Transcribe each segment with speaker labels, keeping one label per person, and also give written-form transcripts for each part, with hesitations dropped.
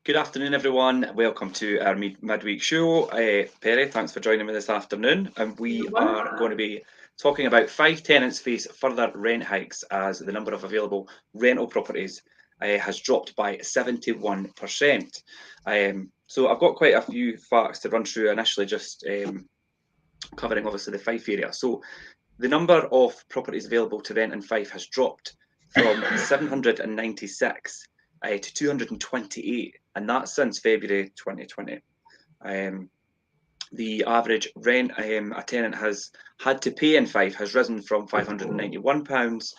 Speaker 1: Good afternoon, everyone. Welcome to our midweek show. Perry, thanks for joining me this afternoon. And we are going to be talking about Fife tenants face further rent hikes as the number of available rental properties has dropped by 71%. So I've got quite a few facts to run through initially, just covering obviously the Fife area. So the number of properties available to rent in Fife has dropped from 796 to 228, and that's since February 2020. The average rent a tenant has had to pay in Fife has risen from £591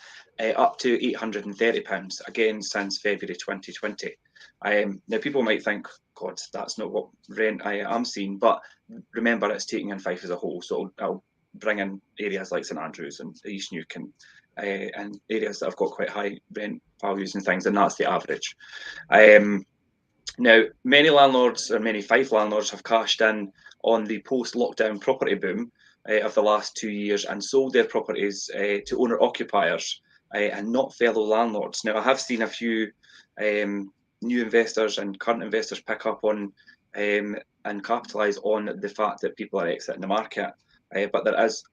Speaker 1: up to £830, again since February 2020. Now, people might think, God, that's not what rent I am seeing, but remember, it's taking in Fife as a whole, so I'll bring in areas like St Andrews and East Newton and areas that have got quite high rent values and things, and that's the average. Now, many landlords, or many Fife landlords, have cashed in on the post-lockdown property boom of the last 2 years and sold their properties to owner-occupiers and not fellow landlords. Now, I have seen a few new investors and current investors pick up on and capitalise on the fact that people are exiting the market, but there is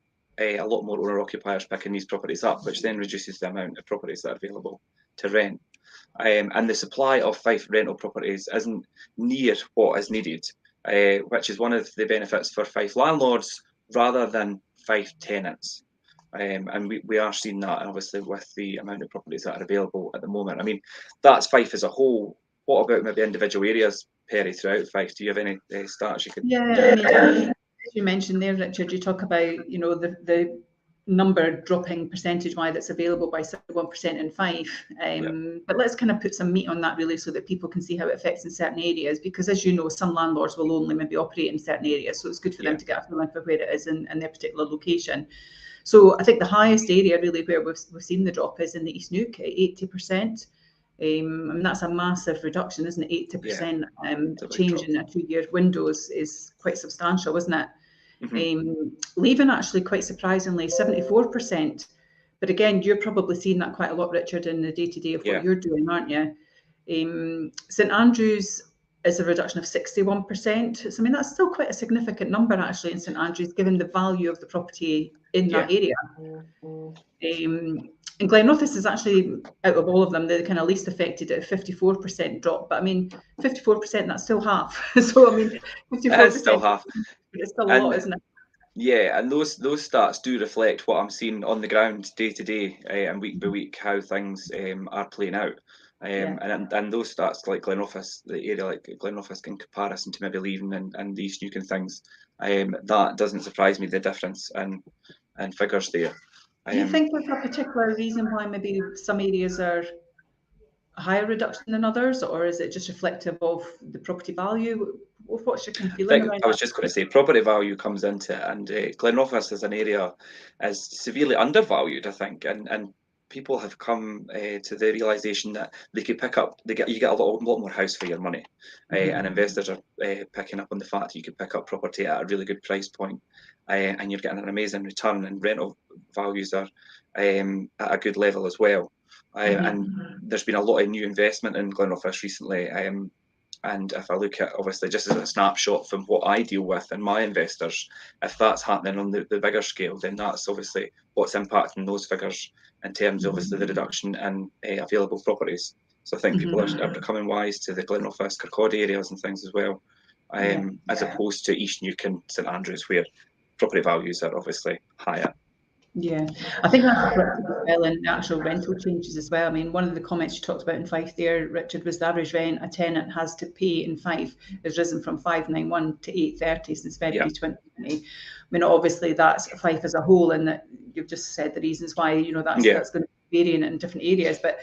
Speaker 1: a lot more owner-occupiers picking these properties up, which then reduces the amount of properties that are available to rent. And the supply of Fife rental properties isn't near what is needed, which is one of the benefits for Fife landlords rather than Fife tenants. And we are seeing that, obviously, with the amount of properties that are available at the moment. I mean, that's Fife as a whole. What about maybe individual areas, Perry, throughout Fife? Do you have any stats you could?
Speaker 2: Yeah, I mean, as you mentioned there, Richard, you talk about, you know, the number dropping percentage-wise that's available by 71% in Fife. But let's kind of put some meat on that, really, so that people can see how it affects in certain areas. Because, as you know, some landlords will only maybe operate in certain areas, so it's good for them to get a feeling for where it is in their particular location. So I think the highest area, really, where we've seen the drop is in the East Neuk at 80%. I mean, that's a massive reduction, isn't it? 80% change in a 2-year window is quite substantial, isn't it? Leaving, actually, quite surprisingly, 74%. But again, you're probably seeing that quite a lot, Richard, in the day-to-day of what you're doing, aren't you? St Andrews is a reduction of 61%. So, I mean, that's still quite a significant number, actually, in St Andrews, given the value of the property in that area. And Glenrothes is actually, out of all of them, the kind of least affected at a 54% drop. But I mean, 54%, that's still half. So, I mean, 54%
Speaker 1: is still half.
Speaker 2: It's still a lot, isn't it?
Speaker 1: Yeah, and those stats do reflect what I'm seeing on the ground day to day and week by week, how things are playing out. And those stats, like Glenrothes, the area like Glenrothes, in comparison to maybe Leaving and the East Newton things, that doesn't surprise me, the difference in figures there.
Speaker 2: Do you think there's a particular reason why maybe some areas are a higher reduction than others, or is it just reflective of the property value? What's your kind of feeling around that?
Speaker 1: I was just going to say property value comes into it, and Glenrothes as an area is severely undervalued, I think, and people have come to the realization that they could pick up, you get a lot more house for your money, and investors are picking up on the fact that you could pick up property at a really good price point, and you're getting an amazing return, and rental values are at a good level as well. And there's been a lot of new investment in Glenrothes recently. And if I look at, obviously, just as a snapshot from what I deal with and my investors, if that's happening on the bigger scale, then that's obviously what's impacting those figures in terms of, obviously, the reduction in available properties. So I think people are becoming wise to the Glenrothes, Kirkcaldy areas and things as well, as opposed to East Newton, St Andrews, where property values are obviously higher.
Speaker 2: Yeah, I think that's reflected as well in actual rental changes as well. I mean, one of the comments you talked about in Fife there, Richard, was the average rent a tenant has to pay in Fife has risen from £591 to £830 since February 2020. I mean, obviously that's Fife as a whole, and that you've just said the reasons why, you know, that's going to be varying in different areas. But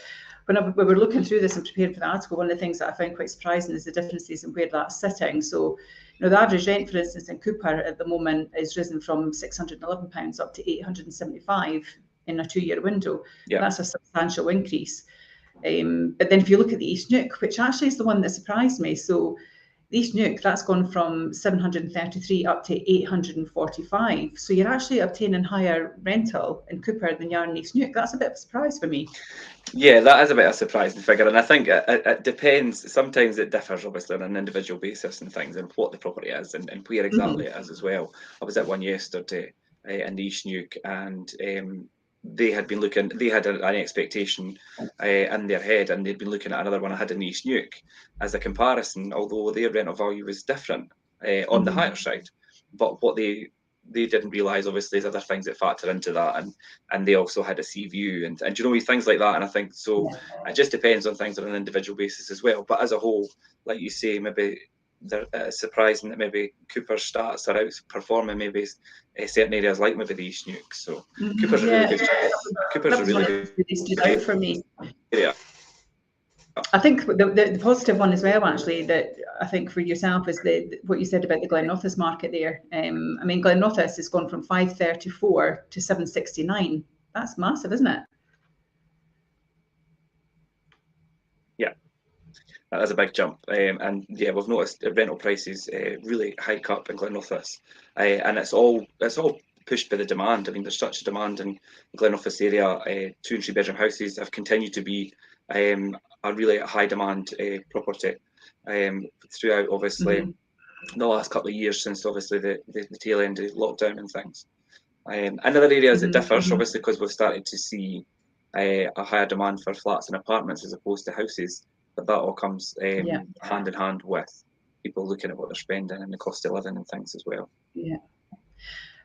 Speaker 2: when we were looking through this and preparing for the article, one of the things that I found quite surprising is the differences in where that's sitting. So, you know, the average rent, for instance, in Cooper at the moment is risen from £611 up to £875 in a 2-year window. That's a substantial increase. But then if you look at the East Neuk, which actually is the one that surprised me, so East Neuk, that's gone from 733 up to 845. So you're actually obtaining higher rental in Cooper than you are in East Neuk. That's a bit of a surprise for me.
Speaker 1: Yeah, that is a bit of a surprising figure, and I think it depends. Sometimes it differs, obviously, on an individual basis and things, and what the property is, and where exactly it is as well. I was at one yesterday in East Neuk, and they had been looking. They had an expectation in their head, and they'd been looking at another one I had in East Neuk as a comparison. Although their rental value was different on the higher side, but what they didn't realise, obviously, there's other things that factor into that, and they also had a sea view and you know, things like that. And I think so it just depends on things on an individual basis as well. But as a whole, like you say, maybe it's surprising that maybe Cooper's stats are outperforming maybe certain areas like maybe the East Neuk. So Cooper's a really good. Cooper's a really good.
Speaker 2: Really stood out for me.
Speaker 1: Yeah.
Speaker 2: I think the positive one as well, actually, that I think for yourself is what you said about the Glenrothes market there. I mean, Glenrothes has gone from 534 to 769. That's massive, isn't it?
Speaker 1: Yeah, that is a big jump. And yeah, we've noticed rental prices really hike up in Glenrothes, and it's all pushed by the demand. I mean, there's such a demand in the Glenrothes area. 2 and 3 bedroom houses have continued to be a really high demand property throughout, obviously, the last couple of years since obviously the tail end of lockdown and things. In other areas it differs, obviously, because we've started to see a higher demand for flats and apartments as opposed to houses. But that all comes hand in hand with people looking at what they're spending and the cost of living and things as well.
Speaker 2: Yeah.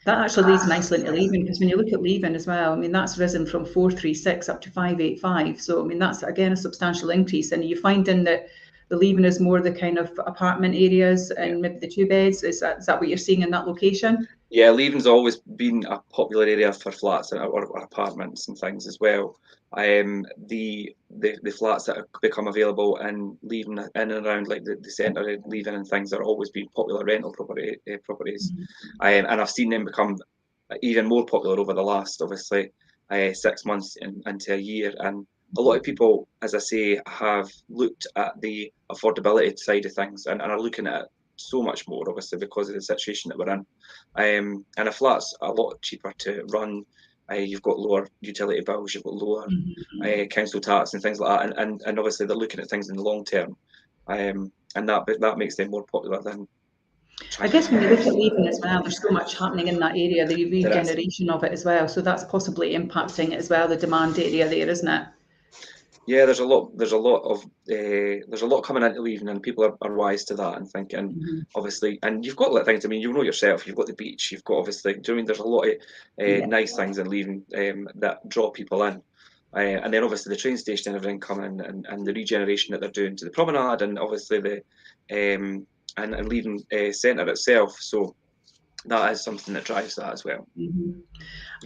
Speaker 2: That actually leads nicely into leaving, because when you look at leaving as well, I mean, that's risen from 436 up to 585. So, I mean, that's again a substantial increase. And you're finding that the leaving is more the kind of apartment areas and maybe the 2 beds. Is that what you're seeing in that location?
Speaker 1: Yeah, Leaving's always been a popular area for flats or apartments and things as well. The flats that have become available and Leaving in and around like the centre of Leaving and things are always been popular rental properties, and I've seen them become even more popular over the last, obviously, 6 months into a year. And a lot of people, as I say, have looked at the affordability side of things and are looking at it so much more, obviously, because of the situation that we're in. And a flat's a lot cheaper to run. You've got lower utility bills, you've got lower council tax and things like that. And obviously they're looking at things in the long term. And that makes them more popular than.
Speaker 2: I guess when you look at Leaving as well, there's so much happening in that area, the regeneration of it as well. So that's possibly impacting it as well, the demand area there, isn't it?
Speaker 1: Yeah, there's a lot coming into Leaving, and people are wise to that and thinking, obviously, and you've got things. I mean, you know yourself, you've got the beach, you've got obviously. Do you know what I mean? There's a lot of nice things in Leaving that draw people in, and then obviously the train station and everything coming, and the regeneration that they're doing to the promenade, and obviously the and Leaving centre itself. So that is something that drives that as well.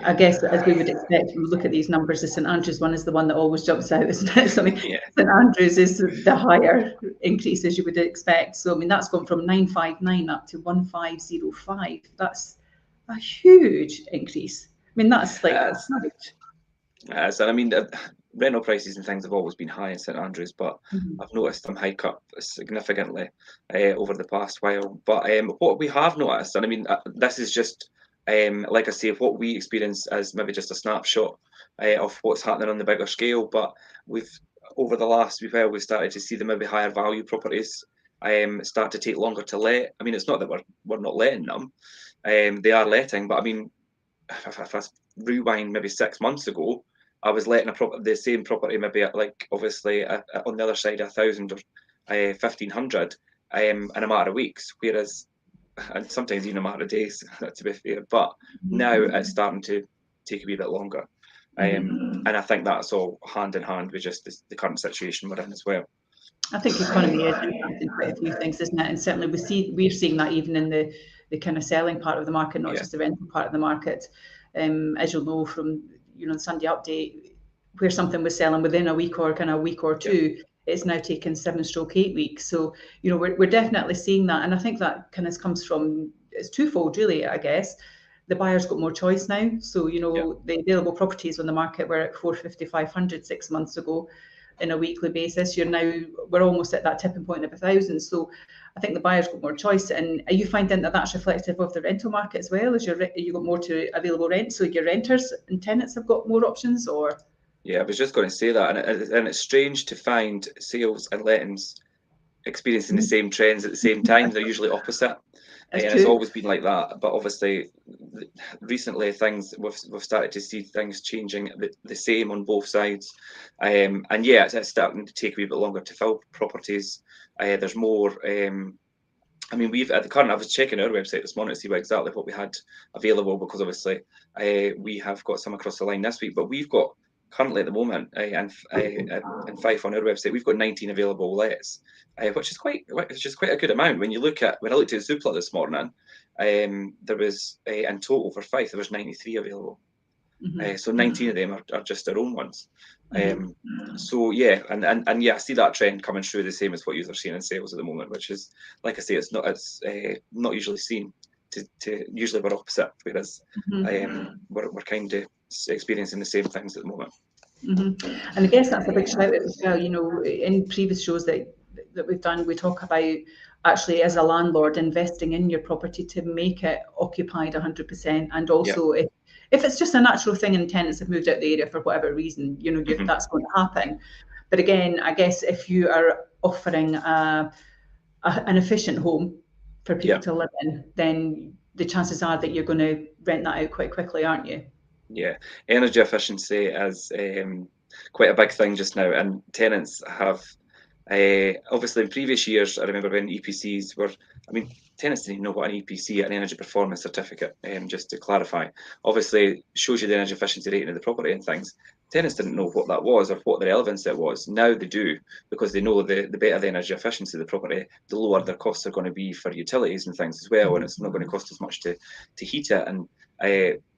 Speaker 2: I guess, as we would expect, when we look at these numbers, the St Andrews one is the one that always jumps out, isn't it? So, I mean, St Andrews is the higher increase, as you would expect. So, I mean, that's gone from 959 up to 1505. That's a huge increase. I mean, that's like
Speaker 1: so I mean, rental prices and things have always been high in St Andrews, but I've noticed them hike up significantly over the past while. But what we have noticed, and I mean, this is just like I say, what we experience as maybe just a snapshot of what's happening on the bigger scale. But over the last while, we've started to see the maybe higher value properties start to take longer to let. I mean, it's not that we're not letting them; they are letting. But I mean, if I rewind maybe 6 months ago, I was letting the same property maybe at, like, obviously on the other side 1,000 or 1,500 in a matter of weeks, whereas, and sometimes even a matter of days, to be fair. But now it's starting to take a wee bit longer, and I think that's all hand in hand with just the current situation we're in as well.
Speaker 2: I think the economy is impacting quite a few things, isn't it? And certainly we're seeing that even in the kind of selling part of the market, not just the rental part of the market. As you'll know from the Sunday update, where something was selling within a week or two, it's now taken 7-8 weeks. So we're definitely seeing that, and I think that kind of comes from, it's twofold really, I guess. The buyers got more choice now, so the available properties on the market were at 450, 500 6 months ago. in a weekly basis. We're almost at that tipping point of 1,000. So I think the buyers got more choice. And are you finding that that's reflective of the rental market as well? You got more to available rent, so your renters and tenants have got more options, or?
Speaker 1: Yeah, I was just going to say that, and it's strange to find sales and lettings experiencing the same trends at the same time. They're usually opposite.
Speaker 2: That's
Speaker 1: And
Speaker 2: true.
Speaker 1: it's always been like that, but obviously recently we've started to see things changing the same on both sides, and yeah, it's starting to take a wee bit longer to fill properties. There's more. I mean, we've at the current. I was checking our website this morning to see exactly what we had available, because obviously we have got some across the line this week, but we've got currently at the moment and Fife on our website, we've got 19 available lets, which is quite a good amount. When I looked at Zoopla this morning, there was in total for Fife there was 93 available. So 19 of them are just their own ones. So yeah, and yeah, I see that trend coming through, the same as what you're seeing in sales at the moment, which is, like I say, it's not usually seen. To usually we're opposite, whereas we're kind of experiencing the same things at the moment.
Speaker 2: And I guess that's a big shout out as well. In previous shows that we've done, we talk about actually as a landlord investing in your property to make it occupied 100%, and also if it's just a natural thing and tenants have moved out the area for whatever reason, that's going to happen. But again, I guess if you are offering an efficient home for people to live in, then the chances are that you're going to rent that out quite quickly, aren't you?
Speaker 1: Yeah, energy efficiency is quite a big thing just now, and tenants have obviously in previous years. I remember when EPCs were. I mean, tenants didn't know what an EPC, an energy performance certificate, just to clarify, obviously shows you the energy efficiency rating of the property and things. Tenants didn't know what that was or what the relevance it was. Now they do, because they know the better the energy efficiency of the property, the lower their costs are going to be for utilities and things as well, and it's not going to cost as much to heat it, and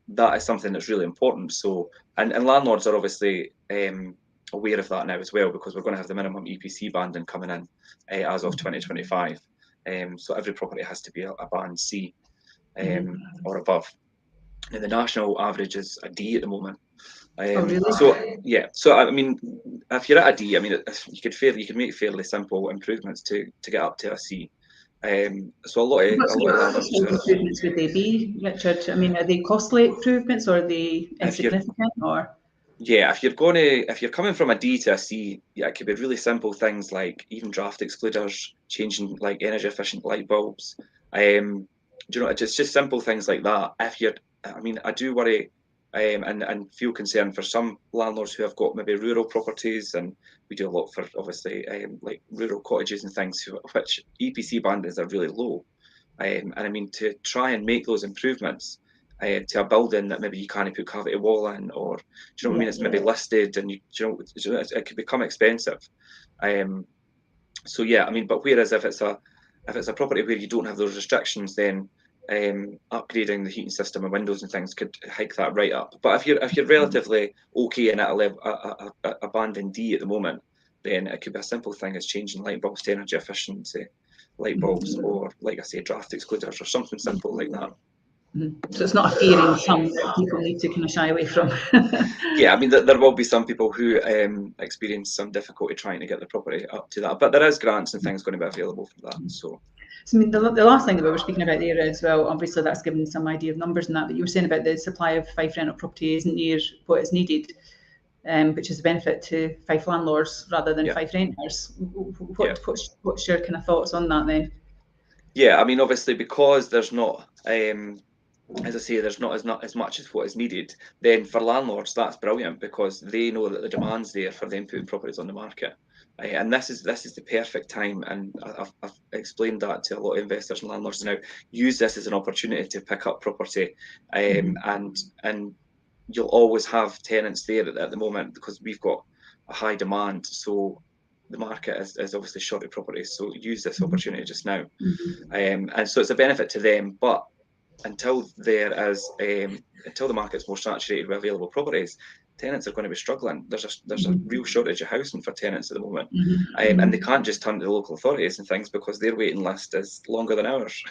Speaker 1: that is something that's really important. So, and landlords are obviously aware of that now as well, because we're going to have the minimum EPC banding coming in as of 2025. So every property has to be a band C or above. Now the national average is a D at the moment.
Speaker 2: Oh, really?
Speaker 1: So yeah, so I mean, if you're at a D, I mean, you could make fairly simple improvements to get up to a C. So a lot of landlords.
Speaker 2: What improvements would they be, Richard? I mean, are they costly improvements, or are they insignificant, or?
Speaker 1: Yeah, if you're coming from a D to a C, yeah, it could be really simple things like even draft excluders, changing like energy efficient light bulbs. It's just simple things like that. I mean, I do worry and feel concerned for some landlords who have got maybe rural properties, and we do a lot for obviously like rural cottages and things, which EPC bandings are really low. And I mean, to try and make those improvements to a building that maybe you can't put cavity wall in, or do you know what I mean? It's maybe listed, and it could become expensive. So yeah, I mean, but whereas if it's a property where you don't have those restrictions, then upgrading the heating system and windows and things could hike that right up. But if you're relatively okay and at a band in D at the moment, then it could be a simple thing as changing light bulbs to energy efficiency light bulbs, or like I say, draft excluders, or something simple like that.
Speaker 2: So it's not a fear in some that people need to kind of shy away from.
Speaker 1: Yeah, I mean, there will be some people who experience some difficulty trying to get the property up to that, but there is grants and things going to be available for that. So
Speaker 2: I mean, the last thing that we were speaking about there as well, obviously that's given some idea of numbers and that, but you were saying about the supply of Fife rental property isn't near what is needed, which is a benefit to Fife landlords rather than Fife renters. What's your kind of thoughts on that then?
Speaker 1: Yeah, I mean, obviously, because there's not, as I say, there's not as much as what is needed, then for landlords that's brilliant, because they know that the demand's there for them putting properties on the market. And this is the perfect time, and I've explained that to a lot of investors and landlords now. Use this as an opportunity to pick up property, and you'll always have tenants there at the moment, because we've got a high demand. So the market is obviously short of properties, so use this opportunity just now. And so it's a benefit to them, but until the market's more saturated with available properties, tenants are going to be struggling. There's a real shortage of housing for tenants at the moment,
Speaker 2: Mm-hmm.
Speaker 1: and they can't just turn to the local authorities and things because their waiting list is longer than ours.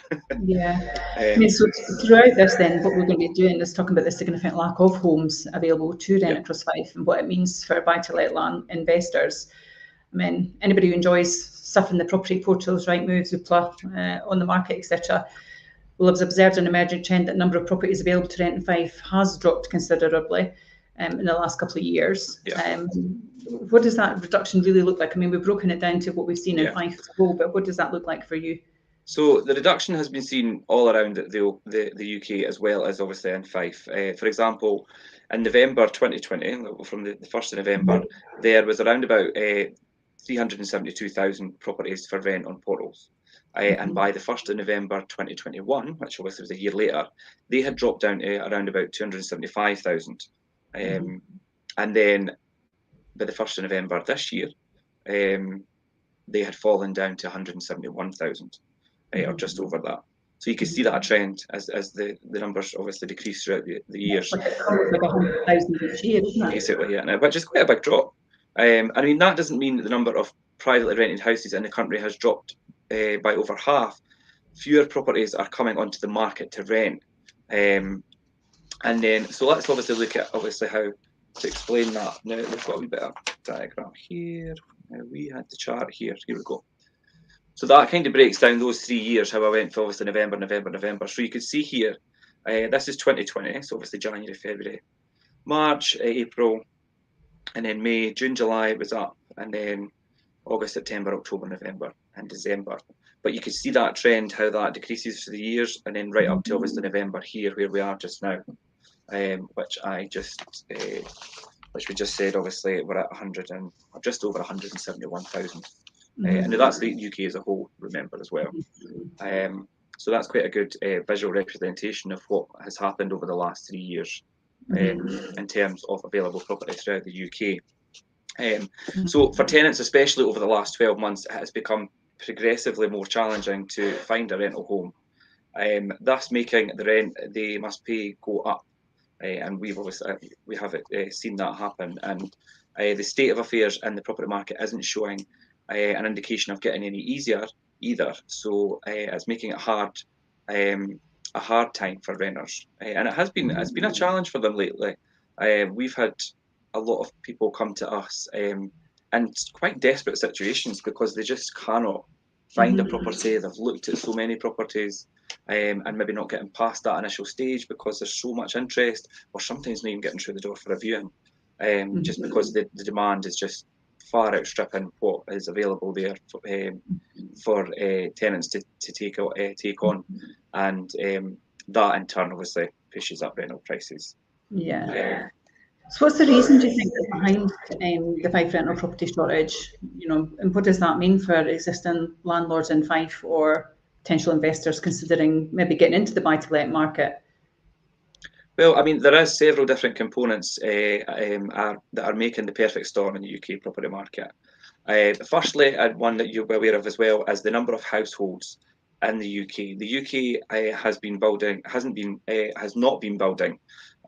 Speaker 2: Yeah. I mean, so throughout this, then, what we're going to be doing is talking about the significant lack of homes available to rent across Fife and what it means for buy-to-let land investors. I mean, anybody who enjoys surfing the property portals, Rightmove, Zoopla, on the market, etc., will have observed an emerging trend that the number of properties available to rent in Fife has dropped considerably in the last couple of years.
Speaker 1: Yeah.
Speaker 2: What does that reduction really look like? I mean, we've broken it down to what we've seen in Fife as a whole, but what does that look like for you?
Speaker 1: So the reduction has been seen all around the UK, as well as obviously in Fife. For example, in November 2020, from the 1st of November, there was around about 372,000 properties for rent on portals. And by the 1st of November 2021, which obviously was a year later, they had dropped down to around about 275,000. And then by the 1st of November this year, they had fallen down to 171,000. Or just over that. So you can see that trend as the numbers obviously decrease throughout the years.
Speaker 2: Like 100,000 each year, isn't it?
Speaker 1: Basically, yeah, which is quite a big drop. I mean, that doesn't mean that the number of privately rented houses in the country has dropped by over half. Fewer properties are coming onto the market to rent. And then, so let's obviously look at how to explain that. Now, we've got a wee bit of diagram here. We had the chart here. Here we go. So that kind of breaks down those 3 years, how I went for obviously November. So you can see here, this is 2020, so obviously January, February, March, April, and then May, June, July was up, and then August, September, October, November, and December. But you can see that trend, how that decreases through the years, and then right up to obviously November here, where we are just now, which we just said, obviously we're at 100 and just over 171,000. And that's the UK as a whole, remember, as well. So that's quite a good visual representation of what has happened over the last 3 years in terms of available property throughout the UK. So for tenants, especially over the last 12 months, it has become progressively more challenging to find a rental home, thus making the rent they must pay go up. And we have seen that happen. And the state of affairs in the property market isn't showing an indication of getting any easier either. So it's making it a hard time for renters, and it's been a challenge for them lately. We've had a lot of people come to us in quite desperate situations because they just cannot find a property. They've looked at so many properties, and maybe not getting past that initial stage because there's so much interest, or sometimes not even getting through the door for a viewing, just because the demand is just far outstripping what is available there for tenants to take on, and that in turn obviously pushes up rental prices.
Speaker 2: Yeah. So what's the reason, do you think, behind the Fife rental property shortage? You know, and what does that mean for existing landlords in Fife or potential investors considering maybe getting into the buy-to-let market?
Speaker 1: Well, I mean, there is several different components that are making the perfect storm in the UK property market. Firstly, and one that you'll be aware of as well, is the number of households in the UK. The UK has not been building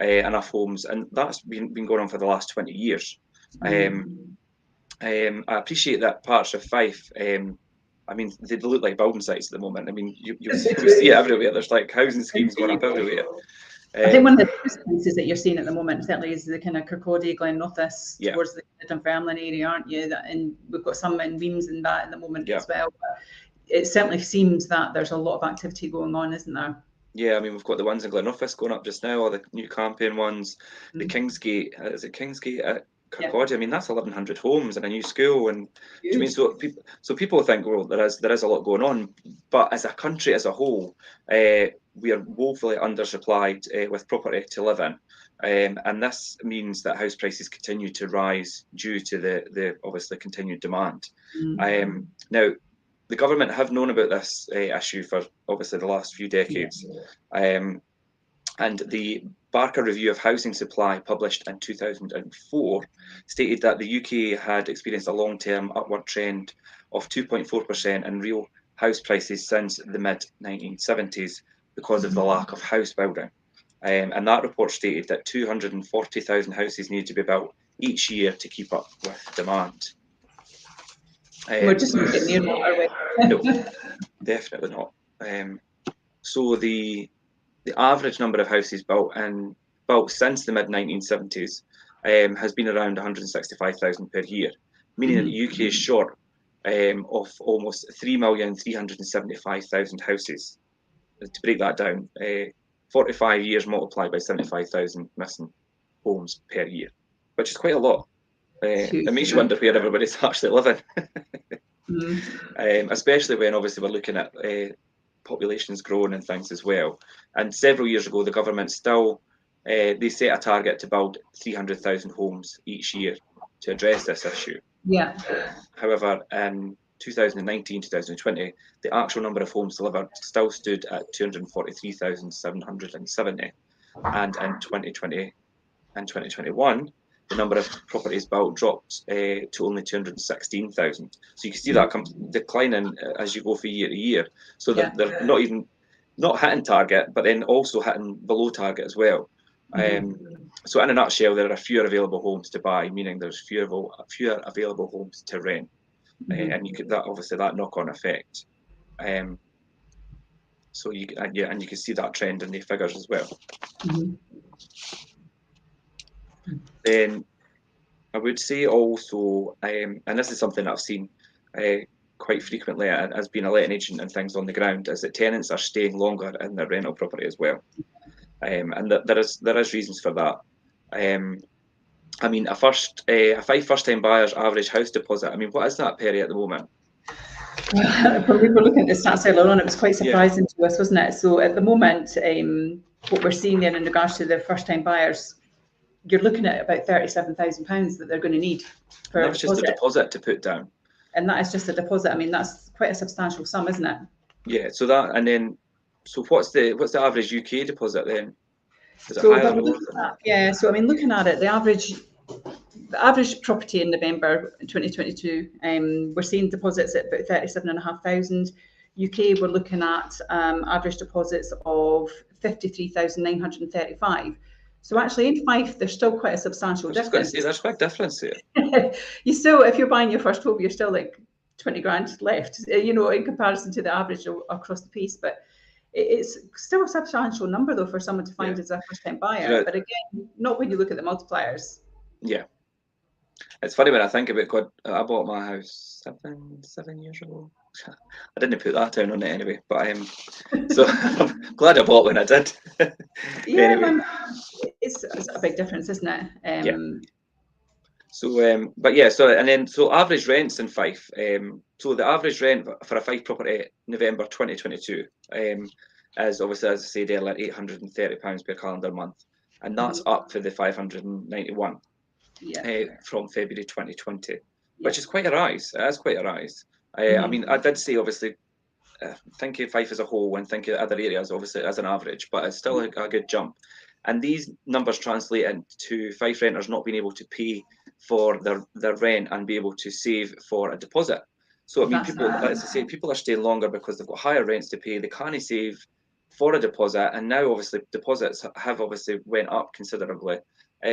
Speaker 1: enough homes, and that's been going on for the last 20 years. I appreciate that parts of Fife, I mean, they look like building sites at the moment. I mean, you see it everywhere. There's like housing schemes going up everywhere.
Speaker 2: I think one of the biggest places that you're seeing at the moment certainly is the kind of Kirkcaldy, Glenrothes, towards the Dunfermline area, aren't you? And we've got some in Reims and that at the moment as well. But it certainly seems that there's a lot of activity going on, isn't there?
Speaker 1: Yeah, I mean, we've got the ones in Glenrothes going up just now, or the new campaign ones. The Kingsgate, is it Kingsgate at Kirkcaldy? I mean, that's 1,100 homes and a new school. And do you mean, so people think, well, there is a lot going on, but as a country as a whole, we are woefully undersupplied with property to live in, and this means that house prices continue to rise due to the obviously continued demand. Now, the government have known about this issue for obviously the last few decades, and the Barker Review of Housing Supply, published in 2004, stated that the UK had experienced a long-term upward trend of 2.4% in real house prices since the mid-1970s because of the lack of house building. and that report stated that 240,000 houses need to be built each year to keep up with demand.
Speaker 2: We're just not getting near that, are we?
Speaker 1: No, definitely not. So the average number of houses built since the mid-1970s has been around 165,000 per year, meaning that the UK is short of almost 3,375,000 houses. To break that down, 45 years multiplied by 75,000 missing homes per year, which is quite a lot. It makes you wonder where everybody's actually living. Especially when obviously we're looking at populations growing and things as well. And several years ago, the government still they set a target to build 300,000 homes each year to address this issue.
Speaker 2: Yeah.
Speaker 1: However, in 2019, 2020, the actual number of homes delivered still stood at 243,770, and in 2020 and 2021, the number of properties built dropped to only 216,000. So you can see that declining as you go from year to year. So they're not hitting target, but then also hitting below target as well. So in a nutshell, there are fewer available homes to buy, meaning there's fewer available homes to rent, and you could that knock-on effect. So you can see that trend in the figures as well. Then I would say also, and this is something that I've seen quite frequently as being a letting agent and things on the ground, is that tenants are staying longer in their rental property as well, and there is reasons for that. I mean, a Fife first-time buyer's average house deposit. I mean, what is that, Perry, at the moment?
Speaker 2: When we were looking at the stats earlier on, it was quite surprising to us, wasn't it? So at the moment, what we're seeing there in regards to the first-time buyers, you're looking at about £37,000 that they're going to need for
Speaker 1: that's just the deposit to put down.
Speaker 2: And that is just a deposit. I mean, that's quite a substantial sum, isn't it?
Speaker 1: Yeah. So that, and then, so what's the average UK deposit then? Is it
Speaker 2: so
Speaker 1: higher or lower?
Speaker 2: Yeah. So I mean, looking at it, the average property in November 2022, we're seeing deposits at about 37,500. UK, we're looking at average deposits of 53,935. So actually in Fife, there's still quite a substantial difference.
Speaker 1: There's quite a difference here.
Speaker 2: You still, if you're buying your first home, you're still like 20 grand left, in comparison to the average across the piece. But it's still a substantial number though for someone to find as a first-time buyer. But again, not when you look at the multipliers.
Speaker 1: Yeah. It's funny when I think about God, I bought my house 7 years ago. I didn't put that down on it anyway, but so I'm glad I bought when I did.
Speaker 2: Anyway. It's a big difference, isn't it?
Speaker 1: So, but yeah, so average rents in Fife. So the average rent for a Fife property November 2022 is obviously, as I said earlier, £830 per calendar month, and that's up for the 591 from February 2020, which is quite a rise. It is quite a rise. I mean, I did say obviously, think of Fife as a whole and think of other areas obviously as an average, but it's still a good jump. And these numbers translate into Fife renters not being able to pay for their rent and be able to save for a deposit. So I mean, people, as I say, people are staying longer because they've got higher rents to pay. They can't save for a deposit, and now obviously deposits have obviously went up considerably.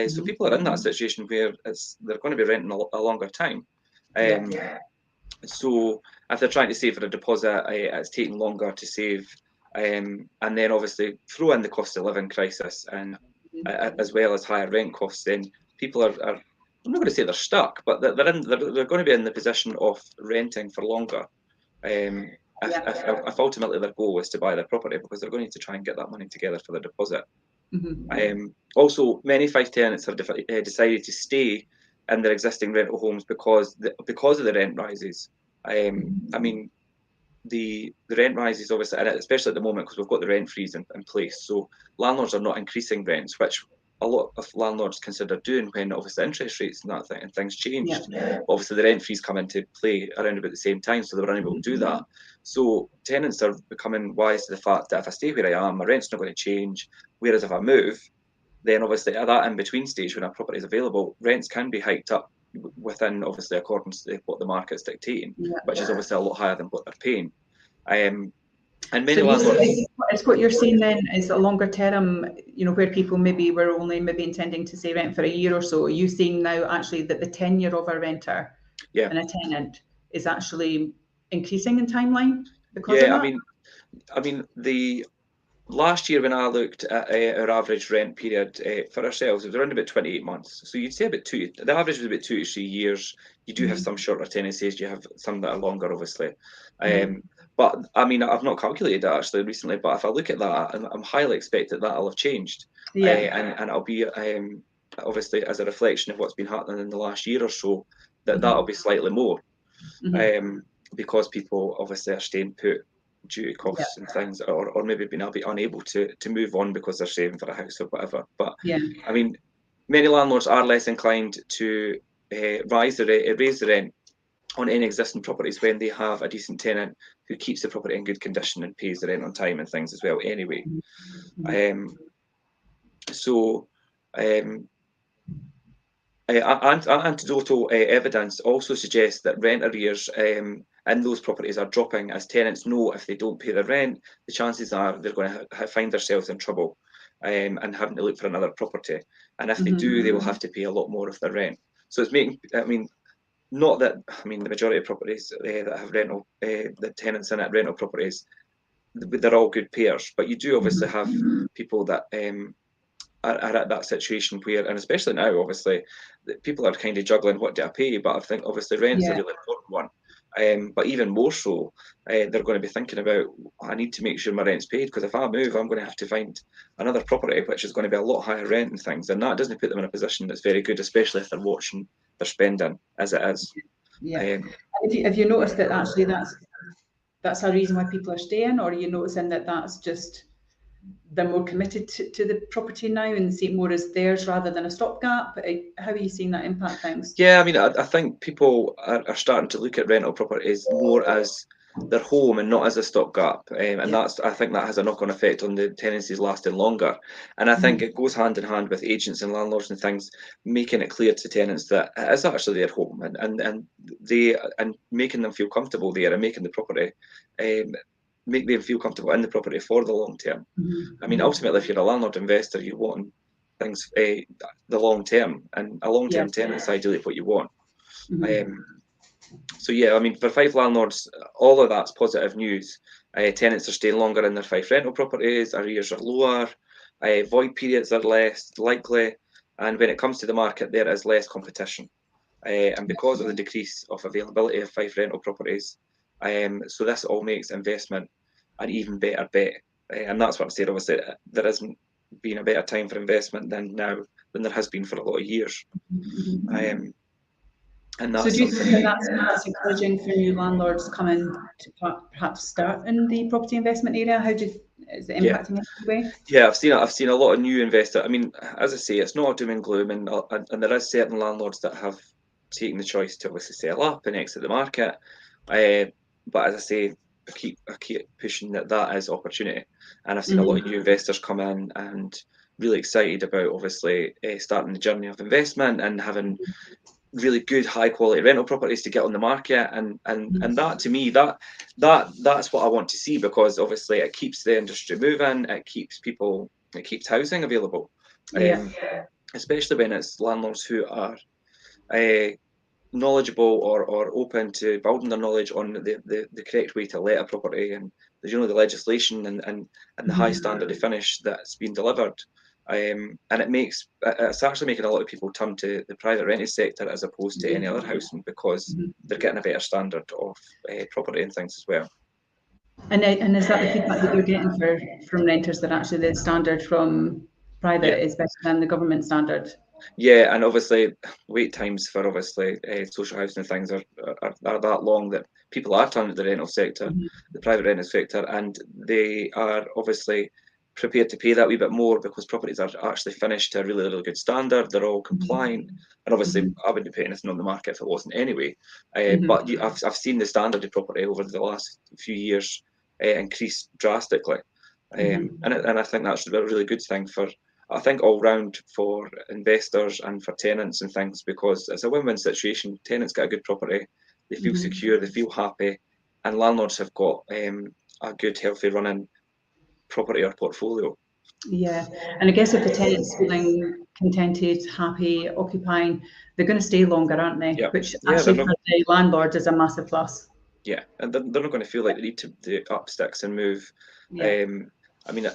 Speaker 1: So people are in that situation where they're going to be renting a longer time. So if they're trying to save for a deposit, it's taking longer to save. And then obviously throw in the cost of living crisis and as well as higher rent costs, then people are I'm not going to say they're stuck, but they're going to be in the position of renting for longer. If ultimately their goal is to buy their property, because they're going to need to try and get that money together for the deposit. Also, many Fife tenants have decided to stay in their existing rental homes because of the rent rises. I mean, the rent rises obviously, and especially at the moment because we've got the rent freeze in place. So landlords are not increasing rents, which a lot of landlords consider doing when obviously interest rates and that thing and things changed. Obviously the rent freeze come into play around about the same time, so they were unable to do that. So tenants are becoming wise to the fact that if I stay where I am, my rent's not going to change. Whereas if I move, then obviously at that in-between stage when a property is available, rents can be hiked up within obviously according to what the market's dictating, which is obviously a lot higher than what they're paying. And
Speaker 2: So
Speaker 1: many landlords,
Speaker 2: it's what you're saying then is a longer term, where people maybe were only maybe intending to say rent for a year or so. Are you seeing now actually that the tenure of a renter
Speaker 1: yeah,
Speaker 2: and a tenant is actually increasing in timeline because of
Speaker 1: yeah.
Speaker 2: that?
Speaker 1: I mean, the last year when I looked at our average rent period for ourselves, it was around about 28 months. So you'd say about the average was about 2 to 3 years. You do have some shorter tenancies, you have some that are longer, obviously. But I mean, I've not calculated that actually recently, but if I look at that, I'm highly expected that that'll have changed.
Speaker 2: Yeah.
Speaker 1: And it'll be obviously as a reflection of what's been happening in the last year or so, that'll be slightly more. Because people obviously are staying put due to
Speaker 2: Yeah.
Speaker 1: costs and things, or maybe being a bit unable to move on because they're saving for a house or whatever. But
Speaker 2: Yeah.
Speaker 1: I mean, many landlords are less inclined to raise the rent on any existing properties when they have a decent tenant who keeps the property in good condition and pays the rent on time and things as well. Anyway, so. Anecdotal evidence also suggests that rent arrears in those properties are dropping as tenants know if they don't pay their rent, the chances are they're going to find themselves in trouble and having to look for another property. And if they do, they will have to pay a lot more of their rent. So it's making, I mean, not that, I mean, the majority of properties that have rental, the tenants in it, rental properties, they're all good payers. But you do obviously have people that are at that situation where, and especially now, obviously, people are kind of juggling what do I pay, but I think obviously rent's a really important one. But even more so, they're going to be thinking about, I need to make sure my rent's paid because if I move, I'm going to have to find another property which is going to be a lot higher rent and things, and that doesn't put them in a position that's very good, especially if they're watching their spending as it is.
Speaker 2: Yeah. Have you noticed that actually that's a reason why people are staying, or are you noticing that that's just they're more committed to the property now and see it more as theirs rather than a stopgap? How are you seeing that impact things?
Speaker 1: Yeah, I mean, I think people are starting to look at rental properties more as their home and not as a stopgap, and I think that has a knock-on effect on the tenancies lasting longer. And I think it goes hand in hand with agents and landlords and things making it clear to tenants that it is actually their home, and making them feel comfortable there and making the property make them feel comfortable in the property for the long term. I mean, ultimately, if you're a landlord investor, you want things the long term, and a long term tenant is ideally what you want. So yeah, I mean, for Fife landlords, all of that's positive news. Tenants are staying longer in their Fife rental properties, arrears are lower, void periods are less likely, and when it comes to the market, there is less competition. And because of the decrease of availability of Fife rental properties, so this all makes investment an even better bet. And that's what I'm saying. Obviously, there hasn't been a better time for investment than now than there has been for a lot of years. And
Speaker 2: So
Speaker 1: that's
Speaker 2: do you think
Speaker 1: something.
Speaker 2: that's encouraging for new landlords coming to perhaps start in the property investment area? Is it impacting in any way?
Speaker 1: Yeah, I've seen a lot of new investors. I mean, as I say, it's not doom and gloom, and there is certain landlords that have taken the choice to obviously sell up and exit the market. But as I say, I keep pushing that is opportunity, and I've seen a lot of new investors come in and really excited about obviously starting the journey of investment and having really good high quality rental properties to get on the market, and that to me that's what I want to see, because obviously it keeps the industry moving, it keeps housing available, especially when it's landlords who are knowledgeable or open to building their knowledge on the correct way to let a property, and the legislation and the high standard of finish that's been delivered. And it's actually making a lot of people turn to the private rented sector as opposed to any other housing, because they're getting a better standard of property and things as well.
Speaker 2: And is that the feedback that you're getting from renters, that actually the standard from private is better than the government standard?
Speaker 1: Yeah, and obviously wait times for obviously social housing and things are that long that people are turning to the rental sector, the private rental sector, and they are obviously prepared to pay that wee bit more because properties are actually finished to a really, really good standard. They're all compliant, and obviously I wouldn't be putting anything on the market if it wasn't anyway. But I've seen the standard of property over the last few years increase drastically, and I think that's a really good thing for. I think all round for investors and for tenants and things, because it's a win-win situation. Tenants get a good property, they feel secure, they feel happy, and landlords have got a good, healthy running property or portfolio.
Speaker 2: Yeah, and I guess if the tenant's feeling contented, happy, occupying, they're going to stay longer, aren't they?
Speaker 1: Yeah,
Speaker 2: Which
Speaker 1: yeah,
Speaker 2: actually for the landlords is a massive plus.
Speaker 1: yeah, and they're not going to feel like they need to do up sticks and move.
Speaker 2: Yeah.
Speaker 1: I mean,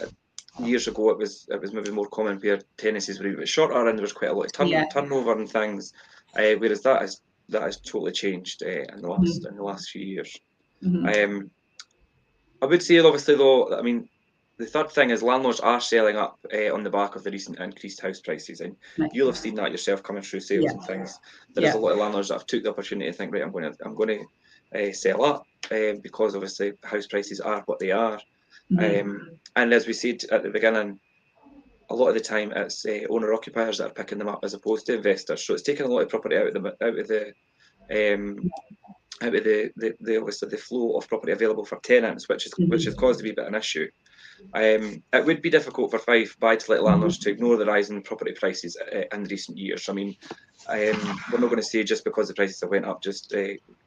Speaker 1: years ago it was maybe more common where tenancies were a bit shorter and there was quite a lot of turnover and things, whereas that has totally changed in the last few years. I would say, obviously, though, I mean, the third thing is landlords are selling up on the back of the recent increased house prices, and you'll have seen that yourself coming through sales and things. There is a lot of landlords that have took the opportunity to think, right, I'm going to sell up because obviously house prices are what they are. And as we said at the beginning, a lot of the time it's owner-occupiers that are picking them up as opposed to investors. So it's taking a lot of property out of the obviously the flow of property available for tenants, which has caused a wee bit of an issue. It would be difficult for Fife buy-to-let landlords to ignore the rise in property prices in recent years. I mean, we're not going to say just because the prices have went up, just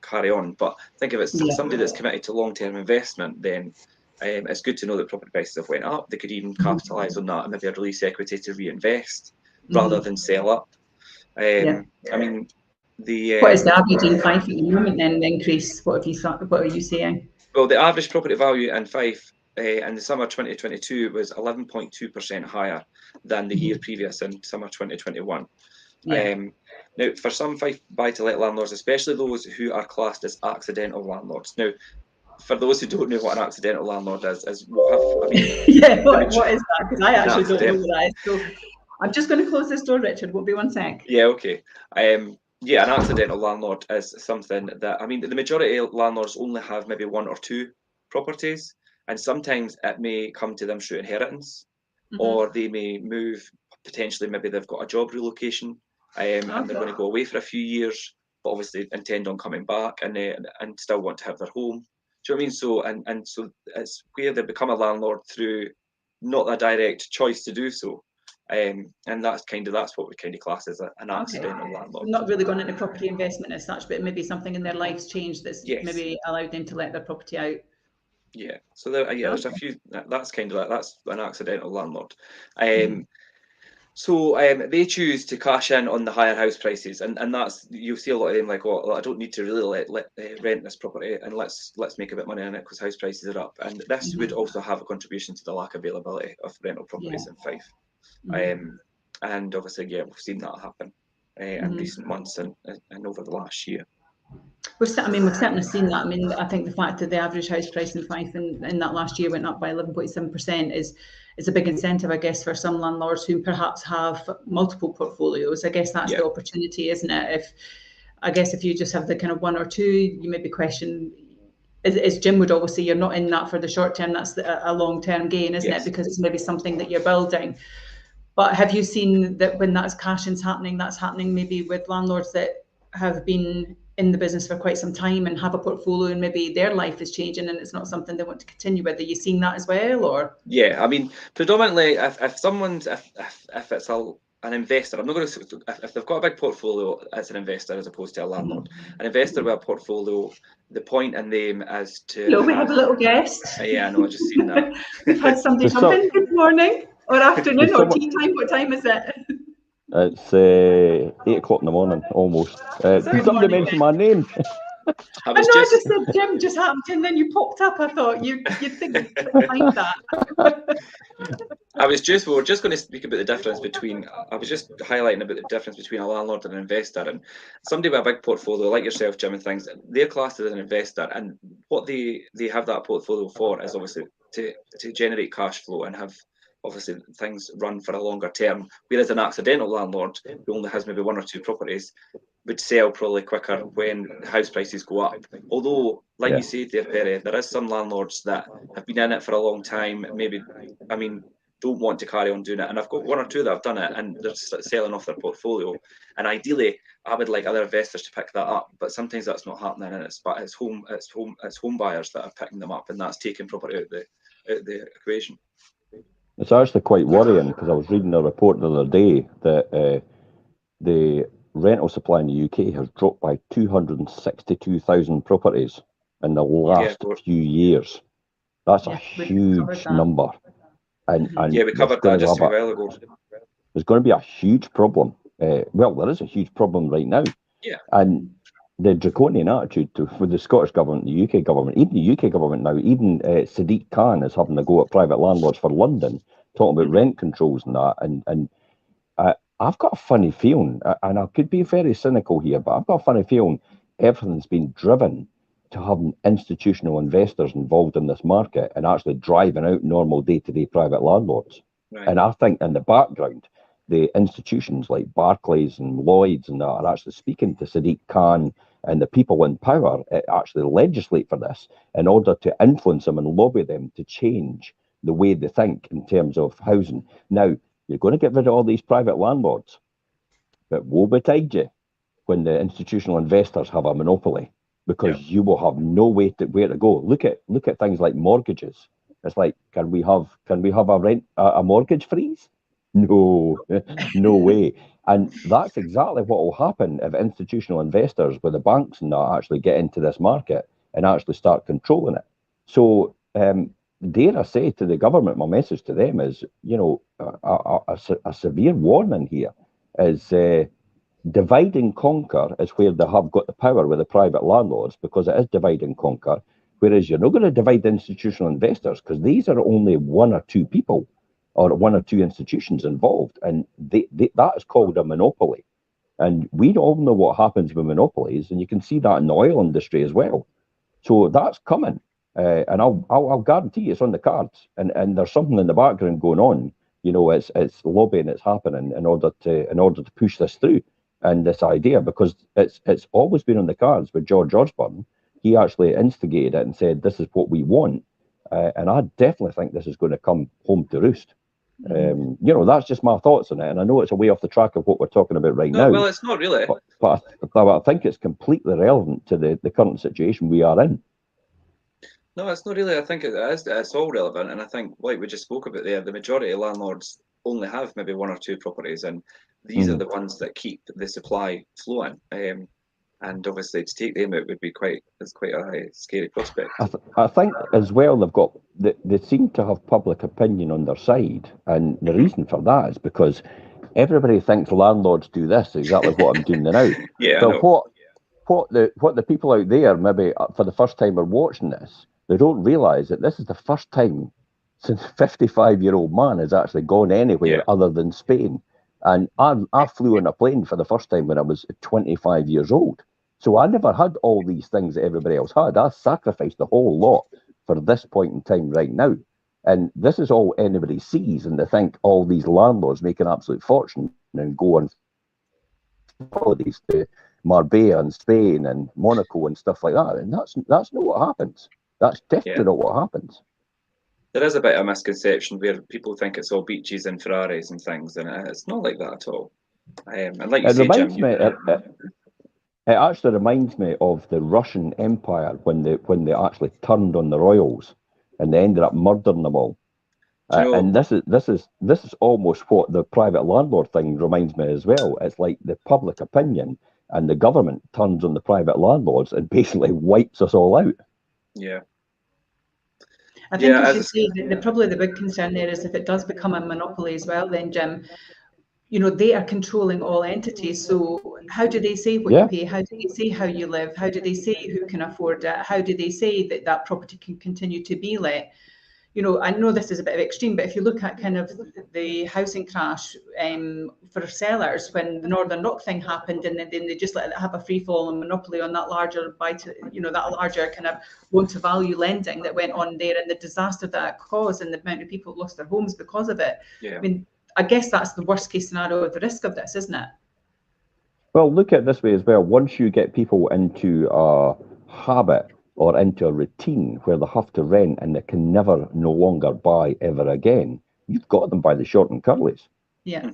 Speaker 1: carry on. But think of it, somebody that's committed to long-term investment, then it's good to know that property prices have went up. They could even capitalise on that and maybe release equity to reinvest rather than sell up. I mean,
Speaker 2: what is the average in Fife at the moment then, the increase? What are you saying?
Speaker 1: Well, the average property value in Fife in the summer 2022 was 11.2% higher than the year previous in summer 2021. Now, for some Fife buy-to-let landlords, especially those who are classed as accidental landlords. Now, for those who don't know what an accidental landlord is we'll have, I mean,
Speaker 2: what is that? Because I actually don't know what that is. So I'm just going to close this door, Richard. Won't be one sec.
Speaker 1: Yeah, okay. Yeah, an accidental landlord is something that, I mean, the majority of landlords only have maybe one or two properties, and sometimes it may come to them through inheritance, or they may move, potentially maybe they've got a job relocation, and they're going to go away for a few years, but obviously intend on coming back and still want to have their home. Do you know what I mean? So, and so it's where they become a landlord through not a direct choice to do so. And that's what we kind of class as an accidental landlord.
Speaker 2: So not really gone into property investment as such, but maybe something in their life's changed that's maybe allowed them to let their property out.
Speaker 1: Yeah. So there's a few. That's kind of like that's an accidental landlord. So they choose to cash in on the higher house prices, and that's, you'll see a lot of them like, oh, I don't need to really rent this property, and let's make a bit of money on it because house prices are up. And this would also have a contribution to the lack of availability of rental properties in Fife. And obviously, we've seen that happen in recent months and over the last year.
Speaker 2: We've certainly seen that. I mean, I think the fact that the average house price in Fife in that last year went up by 11.7% is a big incentive, I guess, for some landlords who perhaps have multiple portfolios. I guess that's the opportunity, isn't it? If you just have the kind of one or two, you maybe question, as Jim would always say, you're not in that for the short term, that's a long-term gain, isn't it? Because it's maybe something that you're building. But have you seen that when that's cash-ins happening, that's happening maybe with landlords that have been in the business for quite some time and have a portfolio, and maybe their life is changing and it's not something they want to continue with? Are you seeing that as well, or?
Speaker 1: Yeah, I mean, predominantly, if it's an investor, I'm not going to. If they've got a big portfolio, it's an investor as opposed to a landlord. An investor with a portfolio, the point in them is to.
Speaker 2: We have a little guest.
Speaker 1: Yeah, I know. I just seen that.
Speaker 2: We've had somebody jump in. Good morning or afternoon or tea time. What time is it?
Speaker 3: It's 8 o'clock in the morning, almost. Did somebody mention my name?
Speaker 2: I just said Jim just happened, and then you popped up. I thought you'd think you'd find that.
Speaker 1: we were just going to speak about the difference between. I was just highlighting about the difference between a landlord and an investor. And somebody with a big portfolio, like yourself, Jim, and things, they're classed as an investor, and what they have that portfolio for is obviously to generate cash flow and have obviously things run for a longer term. Whereas an accidental landlord who only has maybe one or two properties would sell probably quicker when house prices go up. Although, like you said there, Perry, there is some landlords that have been in it for a long time, maybe, I mean, don't want to carry on doing it. And I've got one or two that have done it and they're selling off their portfolio. And ideally, I would like other investors to pick that up, but sometimes that's not happening, and it's home buyers that are picking them up, and that's taking property out of the equation.
Speaker 3: It's actually quite worrying, because I was reading a report the other day that the rental supply in the UK has dropped by 262,000 properties in the last few years. That's a
Speaker 2: Yeah, we covered
Speaker 3: huge
Speaker 2: that.
Speaker 3: number. And
Speaker 1: Yeah, we covered that just a while ago.
Speaker 3: there's going to be a huge problem. Well, there is a huge problem right now.
Speaker 1: Yeah.
Speaker 3: And the draconian attitude with the Scottish government, the UK government, even the UK government now, even Sadiq Khan is having a go at private landlords for London, talking about rent controls and that. And I've got a funny feeling, and I could be very cynical here, but I've got a funny feeling everything's been driven to having institutional investors involved in this market and actually driving out normal day-to-day private landlords.
Speaker 1: Right.
Speaker 3: And I think in the background, the institutions like Barclays and Lloyds and that are actually speaking to Sadiq Khan and the people in power actually legislate for this in order to influence them and lobby them to change the way they think in terms of housing. Now, you're going to get rid of all these private landlords, but woe betide you when the institutional investors have a monopoly, because you will have no way to where to go. Look at things like mortgages. It's like, can we have a mortgage freeze? No, no way. And that's exactly what will happen if institutional investors with the banks and that actually get into this market and actually start controlling it. So dare I say to the government, my message to them is, a severe warning here is divide and conquer is where they have got the power with the private landlords, because it is divide and conquer, whereas you're not going to divide institutional investors, because these are only one or two people or one or two institutions involved, and that is called a monopoly. And we all know what happens with monopolies, and you can see that in the oil industry as well. So that's coming. And I'll guarantee it's on the cards, and there's something in the background going on. It's lobbying, it's happening in order to push this through and this idea, because it's always been on the cards with George Osborne. He actually instigated it and said this is what we want, and I definitely think this is going to come home to roost. That's just my thoughts on it, and I know it's a way off the track of what we're talking about right now.
Speaker 1: Well, it's not really.
Speaker 3: But I think it's completely relevant to the current situation we are in.
Speaker 1: No, it's not really. I think it's all relevant, and I think, like we just spoke about there, the majority of landlords only have maybe one or two properties, and these are the ones that keep the supply flowing. And obviously, to take them out would be quite a scary prospect.
Speaker 3: I think as well they seem to have public opinion on their side, and the reason for that is because everybody thinks landlords do this exactly what I'm doing now.
Speaker 1: Yeah.
Speaker 3: But what the people out there maybe for the first time are watching this, they don't realise that this is the first time since 55-year-old man has actually gone anywhere other than Spain. And I flew on a plane for the first time when I was 25 years old. So I never had all these things that everybody else had. I sacrificed a whole lot for this point in time right now. And this is all anybody sees, and they think all these landlords make an absolute fortune and go on holidays to Marbella and Spain and Monaco and stuff like that. And that's not what happens. That's definitely not what happens.
Speaker 1: There is a bit of a misconception where people think it's all beaches and Ferraris and things, and it's not like that at all. And like you say, Jim,
Speaker 3: it actually reminds me of the Russian Empire when they actually turned on the royals and they ended up murdering them all. And this is almost what the private landlord thing reminds me as well. It's like the public opinion and the government turns on the private landlords and basically wipes us all out.
Speaker 1: Yeah.
Speaker 2: I think as you say, probably the big concern there is if it does become a monopoly as well, then Jim, they are controlling all entities. So how do they say what you pay? How do they say how you live? How do they say who can afford it? How do they say that property can continue to be let? I know this is a bit of extreme, but if you look at kind of the housing crash for sellers when the Northern Rock thing happened, and then they just let it have a free fall and monopoly on that larger that larger kind of loan to value lending that went on there, and the disaster that it caused and the amount of people who lost their homes because of it.
Speaker 1: Yeah.
Speaker 2: I mean, I guess that's the worst case scenario of the risk of this, isn't it?
Speaker 3: Well, look at it this way as well. Once you get people into a habit or into a routine where they have to rent and they can no longer buy ever again, you've got them by the short and curlies.
Speaker 2: Yeah.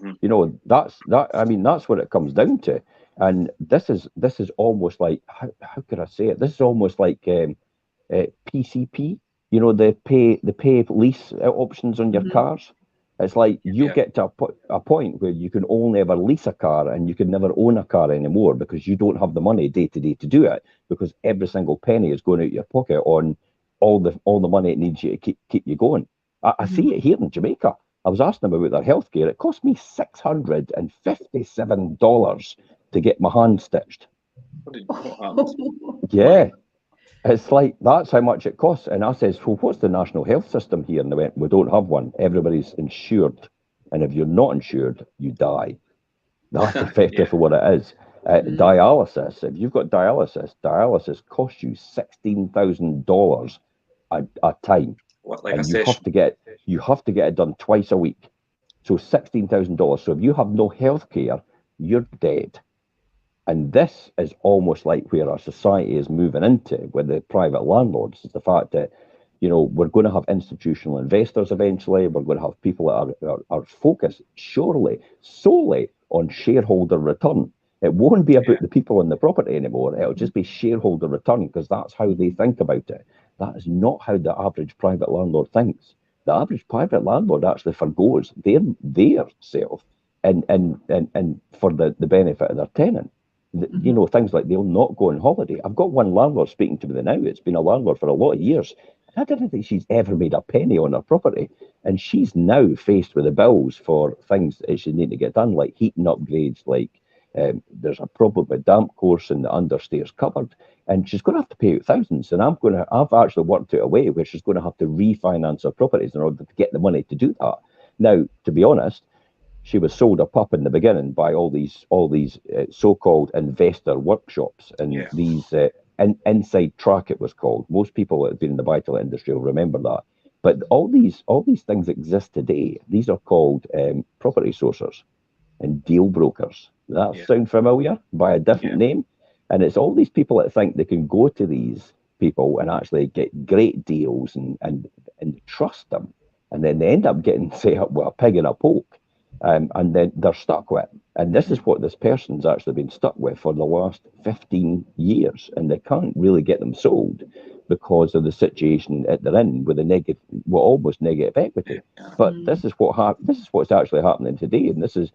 Speaker 3: That's what it comes down to. And this is almost like, how could I say it? This is almost like PCP, the pay lease options on your cars. It's like you get to a point where you can only ever lease a car and you can never own a car anymore because you don't have the money day to day to do it, because every single penny is going out of your pocket on all the money it needs you to keep you going. I see it here in Jamaica. I was asking them about their healthcare. It cost me $657 to get my hand stitched.
Speaker 1: What happened?
Speaker 3: Yeah. It's like, that's how much it costs. And I says, well, what's the national health system here? And they went, we don't have one. Everybody's insured. And if you're not insured, you die. That's effectively what it is. Dialysis, if you've got dialysis costs you $16,000 a time.
Speaker 1: What, like
Speaker 3: and
Speaker 1: a
Speaker 3: you
Speaker 1: session?
Speaker 3: you have to get it done twice a week. So $16,000. So if you have no health care, you're dead. And this is almost like where our society is moving into with the private landlords, is the fact that, you know, we're going to have institutional investors eventually. We're going to have people that are focused solely on shareholder return. It won't be about the people in the property anymore. It'll just be shareholder return, because that's how they think about it. That is not how the average private landlord thinks. The average private landlord actually forgoes their self and for the benefit of their tenant. You know, things like they'll not go on holiday. I've got one landlord speaking to me now. It's been a landlord for a lot of years. I didn't think she's ever made a penny on her property. And she's now faced with the bills for things that she needs to get done, like heating upgrades, like there's a problem with damp course in the understairs cupboard. And she's going to have to pay out thousands. And I've actually worked out a way where she's going to have to refinance her properties in order to get the money to do that. Now, to be honest, she was sold a pup in the beginning by all these so-called investor workshops and these inside track, it was called. Most people that have been in the buy-to-let industry will remember that. But all these things exist today. These are called property sourcers and deal brokers. That sound familiar? By a different name. And it's all these people that think they can go to these people and actually get great deals and trust them. And then they end up getting set up with a pig in a poke. And then they're stuck with it. And this is what this person's actually been stuck with for the last 15 years. And they can't really get them sold because of the situation that they're in with almost negative equity. But this is what's actually happening today. And this is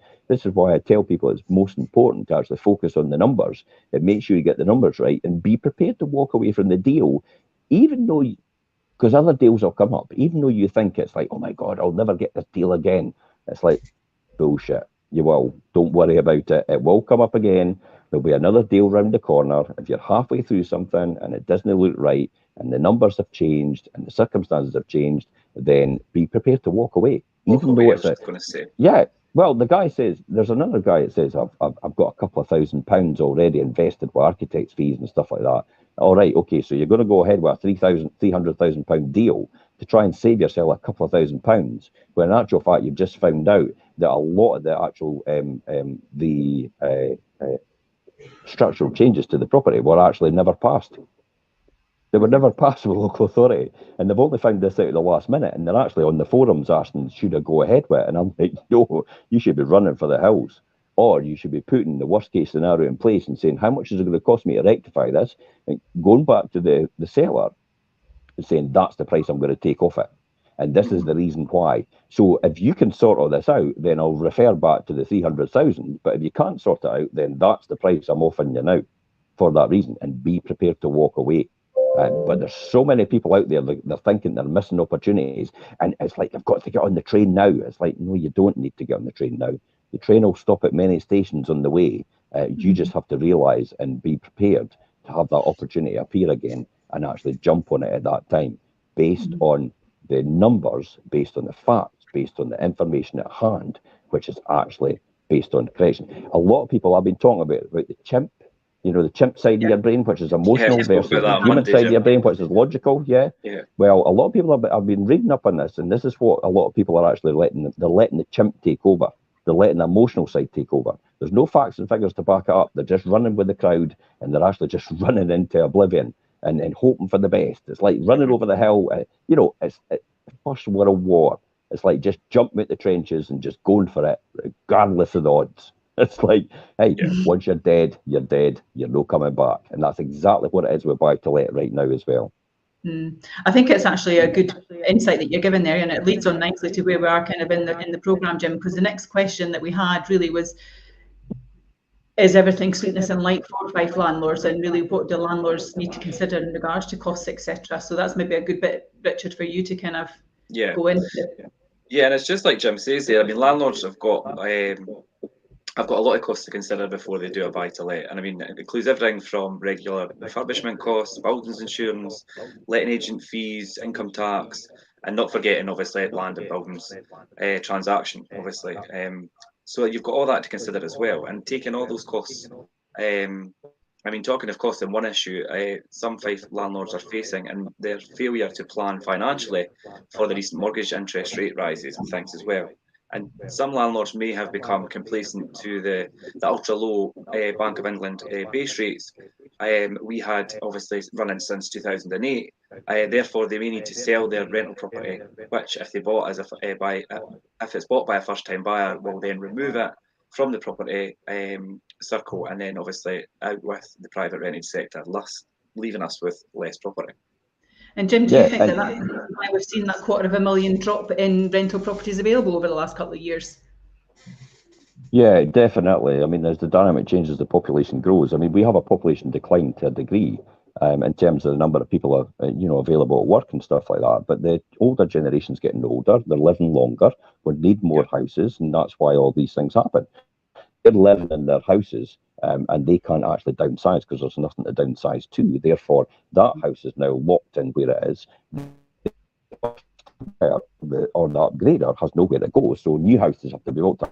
Speaker 3: why I tell people it's most important to actually focus on the numbers and make sure you get the numbers right and be prepared to walk away from the deal, even though, because other deals will come up, even though you think it's like, oh my God, I'll never get this deal again. It's like, bullshit. You will. Don't worry about it. It will come up again. There'll be another deal round the corner. If you're halfway through something and it doesn't look right and the numbers have changed and the circumstances have changed, then be prepared to walk away. Even though it's
Speaker 1: going to say.
Speaker 3: Yeah. Well, the guy says, there's another guy that says, I've got a couple of £1,000 already invested with architects' fees and stuff like that. All right, okay, so you're going to go ahead with a £300,000 deal to try and save yourself a couple of £1,000s, when in actual fact you've just found out that a lot of the actual structural changes to the property were actually never passed. They were never passed with local authority, and they've only found this out at the last minute, and they're actually on the forums asking, should I go ahead with it? And I'm like, no, you should be running for the hills, or you should be putting the worst case scenario in place and saying, how much is it going to cost me to rectify this? And going back to the seller and saying, that's the price I'm going to take off it. And this is the reason why. So if you can sort all this out, then I'll refer back to the 300,000. But if you can't sort it out, then that's the price I'm offering you now for that reason. And be prepared to walk away. But there's so many people out there, they're thinking they're missing opportunities. And it's like, I've got to get on the train now. It's like, no, you don't need to get on the train now. The train will stop at many stations on the way. You just have to realise and be prepared to have that opportunity appear again and actually jump on it at that time, based on the numbers, based on the facts, based on the information at hand, which is actually based on correction. A lot of people have been talking about the chimp, you know, the chimp side of your brain, which is emotional, versus the human side of your brain, which is logical. Well, a lot of people have been reading up on this, and this is what a lot of people are actually letting the chimp take over. They're letting the emotional side take over. There's no facts and figures to back it up. They're just running with the crowd, and they're actually just running into oblivion and hoping for the best. It's like running over the hill. You know, it's First World War. It's like just jumping out the trenches and just going for it, regardless of the odds. It's like, hey, once you're dead, you're no coming back. And that's exactly what it is with buy-to-let right now as well.
Speaker 2: I think it's actually a good insight that you're giving there, and it leads on nicely to where we are kind of in the programme, Jim, because the next question that we had really was, is everything sweetness and light for Fife landlords, and really what do landlords need to consider in regards to costs, etc. So that's maybe a good bit, Richard, for you to kind of go into.
Speaker 1: Yeah, and it's just like Jim says there. I mean, landlords have got I've got a lot of costs to consider before they do a buy-to-let, and I mean it includes everything from regular refurbishment costs, buildings insurance, letting agent fees, income tax, and not forgetting obviously land and buildings transaction, obviously. So you've got all that to consider as well, and taking all those costs. I mean, talking of costs, and one issue some Fife landlords are facing, and their failure to plan financially for the recent mortgage interest rate rises and things as well. And some landlords may have become complacent to the ultra low Bank of England base rates. We had obviously running since 2008. Therefore, they may need to sell their rental property, which, if they bought if it's bought by a first-time buyer, will then remove it from the property circle, and then obviously out with the private rented sector, thus leaving us with less property.
Speaker 2: And Jim, do you think that's why we've seen that $250,000 drop in rental properties available over the last couple of years?
Speaker 3: Yeah, definitely. I mean, as the dynamic changes, the population grows. I mean, we have a population decline to a degree in terms of the number of people available at work and stuff like that. But the older generation's getting older, they're living longer, we need more houses, and that's why all these things happen. They're living in their houses and they can't actually downsize because there's nothing to downsize to. Therefore, that house is now locked in where it is. Or the upgrader has nowhere to go. So new houses have to be built.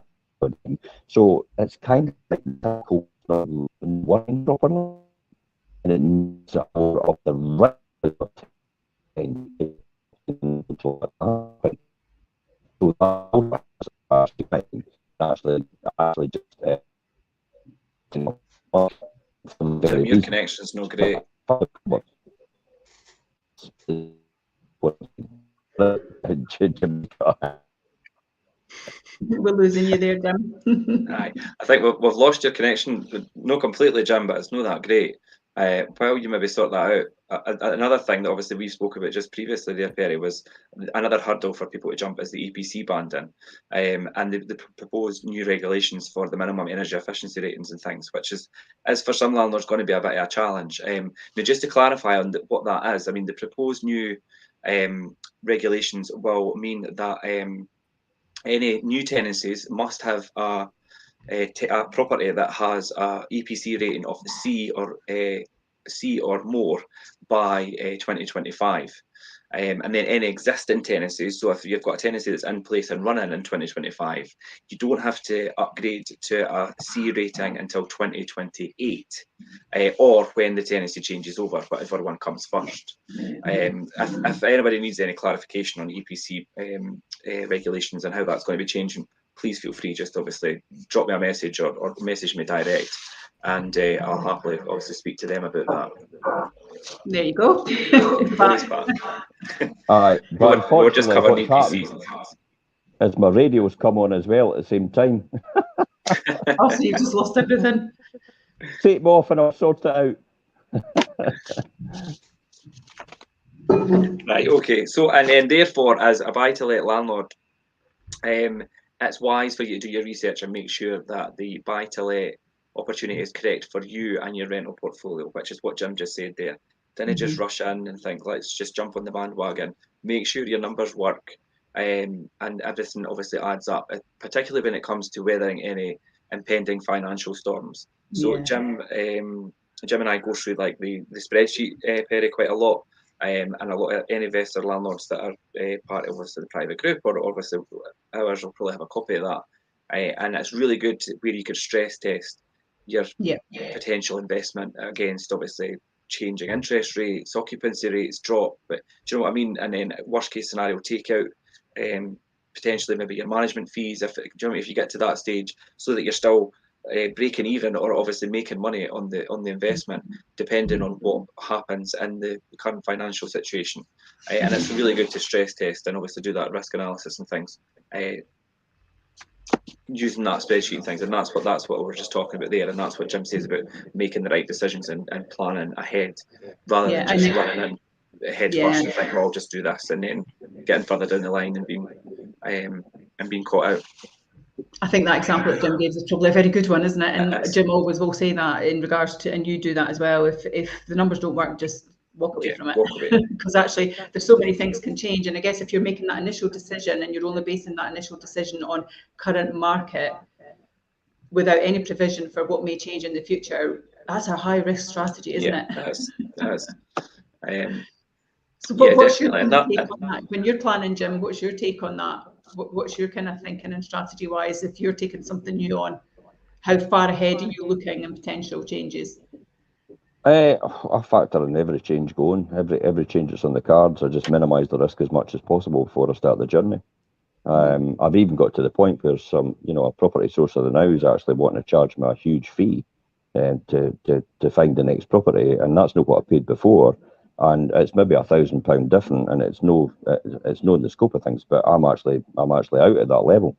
Speaker 3: So it's kind of like not working properly, and it needs more of the right actually just
Speaker 1: Jim, your connection's not great.
Speaker 2: We're losing you there, Jim.
Speaker 1: Aye, I think we've lost your connection. Not completely, Jim, but it's not that great. While you maybe sort that out, another thing that obviously we spoke about just previously there, Perry, was another hurdle for people to jump is the EPC ban in, and the proposed new regulations for the minimum energy efficiency ratings and things, which is for some landlords going to be a bit of a challenge. Now, just to clarify on what that is, I mean, the proposed new regulations will mean that any new tenancies must have a property that has a EPC rating of C or more by 2025. And then any existing tenancies, so if you've got a tenancy that's in place and running in 2025, you don't have to upgrade to a C rating until 2028, or when the tenancy changes over, whatever one comes first. If anybody needs any clarification on EPC regulations and how that's going to be changing, please feel free, just obviously drop me a message or message me direct, and I'll happily obviously speak to them about that.
Speaker 2: There you go.
Speaker 3: But
Speaker 1: we're just covering EPCs.
Speaker 3: As my radio's come on as well at the same time.
Speaker 2: Oh, so you've just lost everything.
Speaker 3: Take me off and I'll sort it out.
Speaker 1: Right, okay. So, and then therefore, as a buy-to-let landlord, it's wise for you to do your research and make sure that the buy-to-let opportunity is correct for you and your rental portfolio, which is what Jim just said there. Don't just rush in and think, let's just jump on the bandwagon. Make sure your numbers work, and everything obviously adds up, particularly when it comes to weathering any impending financial storms. So Jim and I go through like the spreadsheet, Perry, quite a lot. And a lot of any investor landlords that are part of the private group, or obviously ours, will probably have a copy of that. And it's really good where you could stress test your potential investment against obviously changing interest rates, occupancy rates drop. But do you know what I mean? And then worst case scenario, take out potentially maybe your management fees if you get to that stage, so that you're still breaking even or obviously making money on the investment, depending on what happens in the current financial situation. And it's really good to stress test and obviously do that risk analysis and things using that spreadsheet and things. And that's what we're just talking about there, and that's what Jim says about making the right decisions and planning ahead, rather than just running in head first and think, well, I'll just do this, and then getting further down the line and being caught out.
Speaker 2: I think that example that Jim gave is probably a very good one, isn't it? And
Speaker 1: Yes.
Speaker 2: Jim always will say that in regards to, and you do that as well. If the numbers don't work, just walk away from it.
Speaker 1: Walk away.
Speaker 2: Because actually, there's so many things can change. And I guess if you're making that initial decision and you're only basing that initial decision on current market without any provision for what may change in the future, that's a high risk strategy, isn't it?
Speaker 1: That's.
Speaker 2: So what's your
Speaker 1: definitely.
Speaker 2: take on that? When you're planning, Jim, what's your take on that? What's your kind of thinking and strategy wise if you're taking something new on? How far ahead are you looking in potential changes?
Speaker 3: I factor in every change going, every change that's on the cards. I just minimise the risk as much as possible before I start the journey. I've even got to the point where a property sourcer now is actually wanting to charge me a huge fee to find the next property, and that's not what I paid before. And it's maybe £1,000 different, and it's no in the scope of things. But I'm actually out at that level.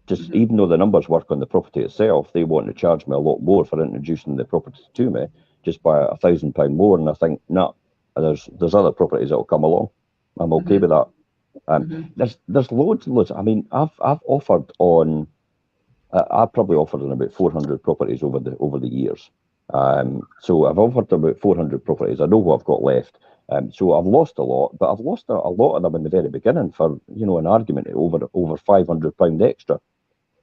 Speaker 3: Just even though the numbers work on the property itself, they want to charge me a lot more for introducing the property to me, just by £1,000 more. And I think, nah, there's other properties that will come along. I'm okay with that. There's loads and loads. I mean, I've offered on. I've probably offered on about 400 properties over the years. So I've offered about 400 properties. I know what I've got left. So I've lost a lot, but I've lost a lot of them in the very beginning for an argument over £500 extra.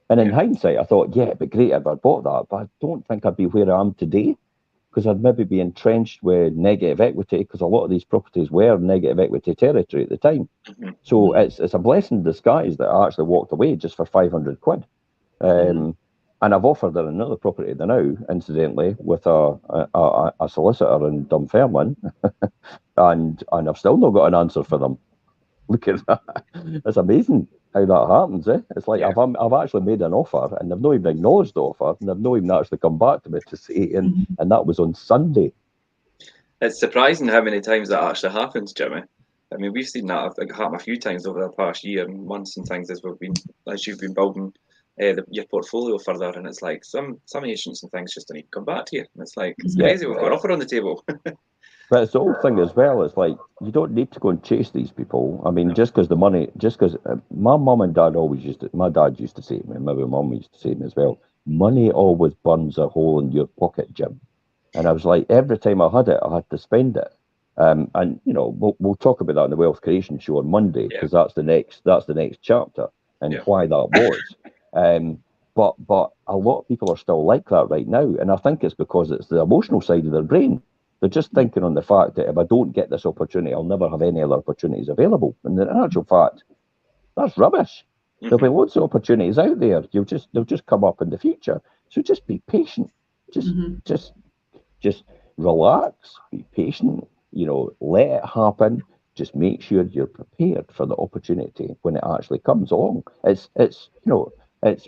Speaker 3: And in hindsight, I thought, yeah, it'd be great if I'd bought that, but I don't think I'd be where I am today, because I'd maybe be entrenched with negative equity, because a lot of these properties were negative equity territory at the time. So it's a blessing in disguise that I actually walked away just for 500 quid. And I've offered her another property now, incidentally, with a solicitor in Dunfermline, and I've still not got an answer for them. Look at that. It's amazing how that happens, eh? It's like I've actually made an offer, and they've not even acknowledged the offer, and they've not even actually come back to me to say, and that was on Sunday.
Speaker 1: It's surprising how many times that actually happens, Jimmy. I mean, we've seen that happen a few times over the past year and months and things as you've been building your portfolio further, and it's like some agents and things just don't even come back to you. And it's like, it's crazy. We've got an offer on the table.
Speaker 3: But it's the whole thing as well. It's like, you don't need to go and chase these people. I mean, just because my mum and dad my dad used to say to me, maybe my mum used to say to me as well, money always burns a hole in your pocket, Jim. And I was like, every time I had it, I had to spend it. And we'll talk about that in the Wealth Creation Show on Monday, because that's the next chapter, and why that was. But a lot of people are still like that right now, and I think it's because it's the emotional side of their brain. They're just thinking on the fact that if I don't get this opportunity, I'll never have any other opportunities available. And in actual fact, that's rubbish. There'll be loads of opportunities out there. They'll just come up in the future. So just be patient. Just relax. Be patient. Let it happen. Just make sure you're prepared for the opportunity when it actually comes along. It's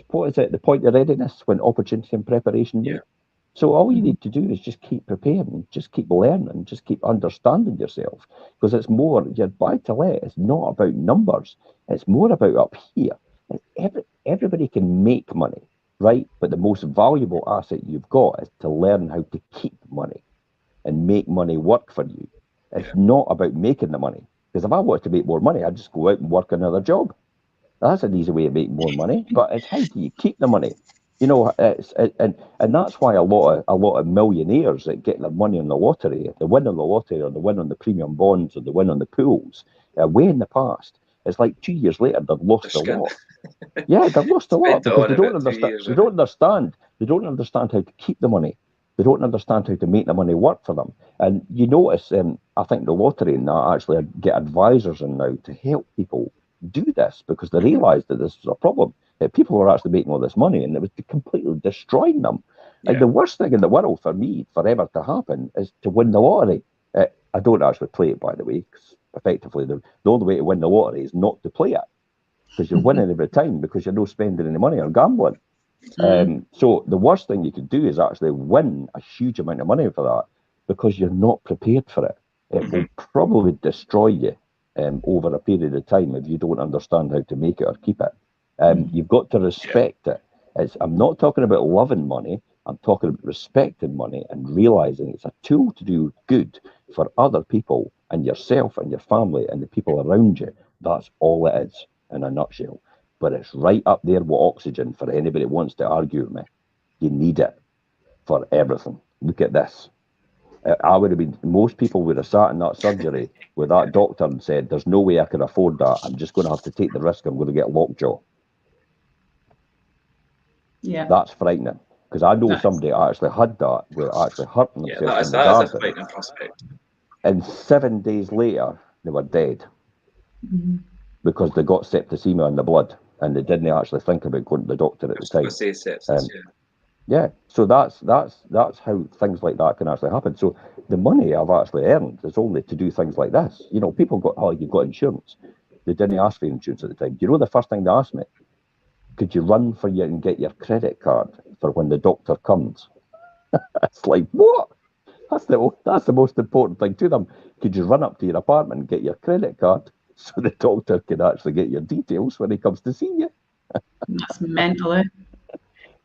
Speaker 3: what is it? The point of readiness when opportunity and preparation meet. So all you need to do is just keep preparing, just keep learning, just keep understanding yourself, because it's more, your buy-to-let is not about numbers. It's more about up here. And everybody can make money, right? But the most valuable asset you've got is to learn how to keep money and make money work for you. It's not about making the money, because if I wanted to make more money, I'd just go out and work another job. That's an easy way to make more money, but it's how do you keep the money? And that's why a lot of millionaires that get their money on the lottery, they win on the lottery, or they win on the premium bonds, or they win on the pools, way in the past. It's like 2 years later they've lost a lot. Yeah, they've lost a lot because they don't understand. They don't understand how to keep the money. They don't understand how to make the money work for them. And you notice, I think the lottery and that actually get advisors in now to help people do this, because they realise that this is a problem. People were actually making all this money, and it was completely destroying them. Like the worst thing in the world for me, forever to happen, is to win the lottery. I don't actually play it, by the way, because effectively the only way to win the lottery is not to play it, because you're winning every time, because you're not spending any money on gambling. So the worst thing you could do is actually win a huge amount of money for that, because you're not prepared for it. It will probably destroy you over a period of time if you don't understand how to make it or keep it. You've got to respect it. I'm not talking about loving money. I'm talking about respecting money and realizing it's a tool to do good for other people and yourself and your family and the people around you. That's all it is in a nutshell. but it's right up there with oxygen for anybody that wants to argue with me. You need it for everything. Look at this. I would have been, most people would have sat in that surgery with that doctor and said, there's no way I can afford that. I'm just going to have to take the risk. I'm going to get lockjaw.
Speaker 2: Yeah.
Speaker 3: That's frightening. Because I know somebody actually had that, were actually hurting themselves in the
Speaker 1: that is a
Speaker 3: garden.
Speaker 1: frightening prospect.
Speaker 3: And 7 days later, they were dead.
Speaker 2: Mm-hmm.
Speaker 3: Because they got septicemia in the blood and they didn't actually think about going to the doctor at the time.
Speaker 1: Say sepsis,
Speaker 3: yeah, so that's how things like that can actually happen. So the money I've actually earned is only to do things like this. You know, people got, oh, you've got insurance. They didn't ask for insurance at the time. Do you know the first thing they asked me? Could you run for you and get your credit card for when the doctor comes? It's like, what? That's the most important thing to them. Could you run up to your apartment and get your credit card so the doctor can actually get your details when he comes to see you?
Speaker 2: That's mental, eh?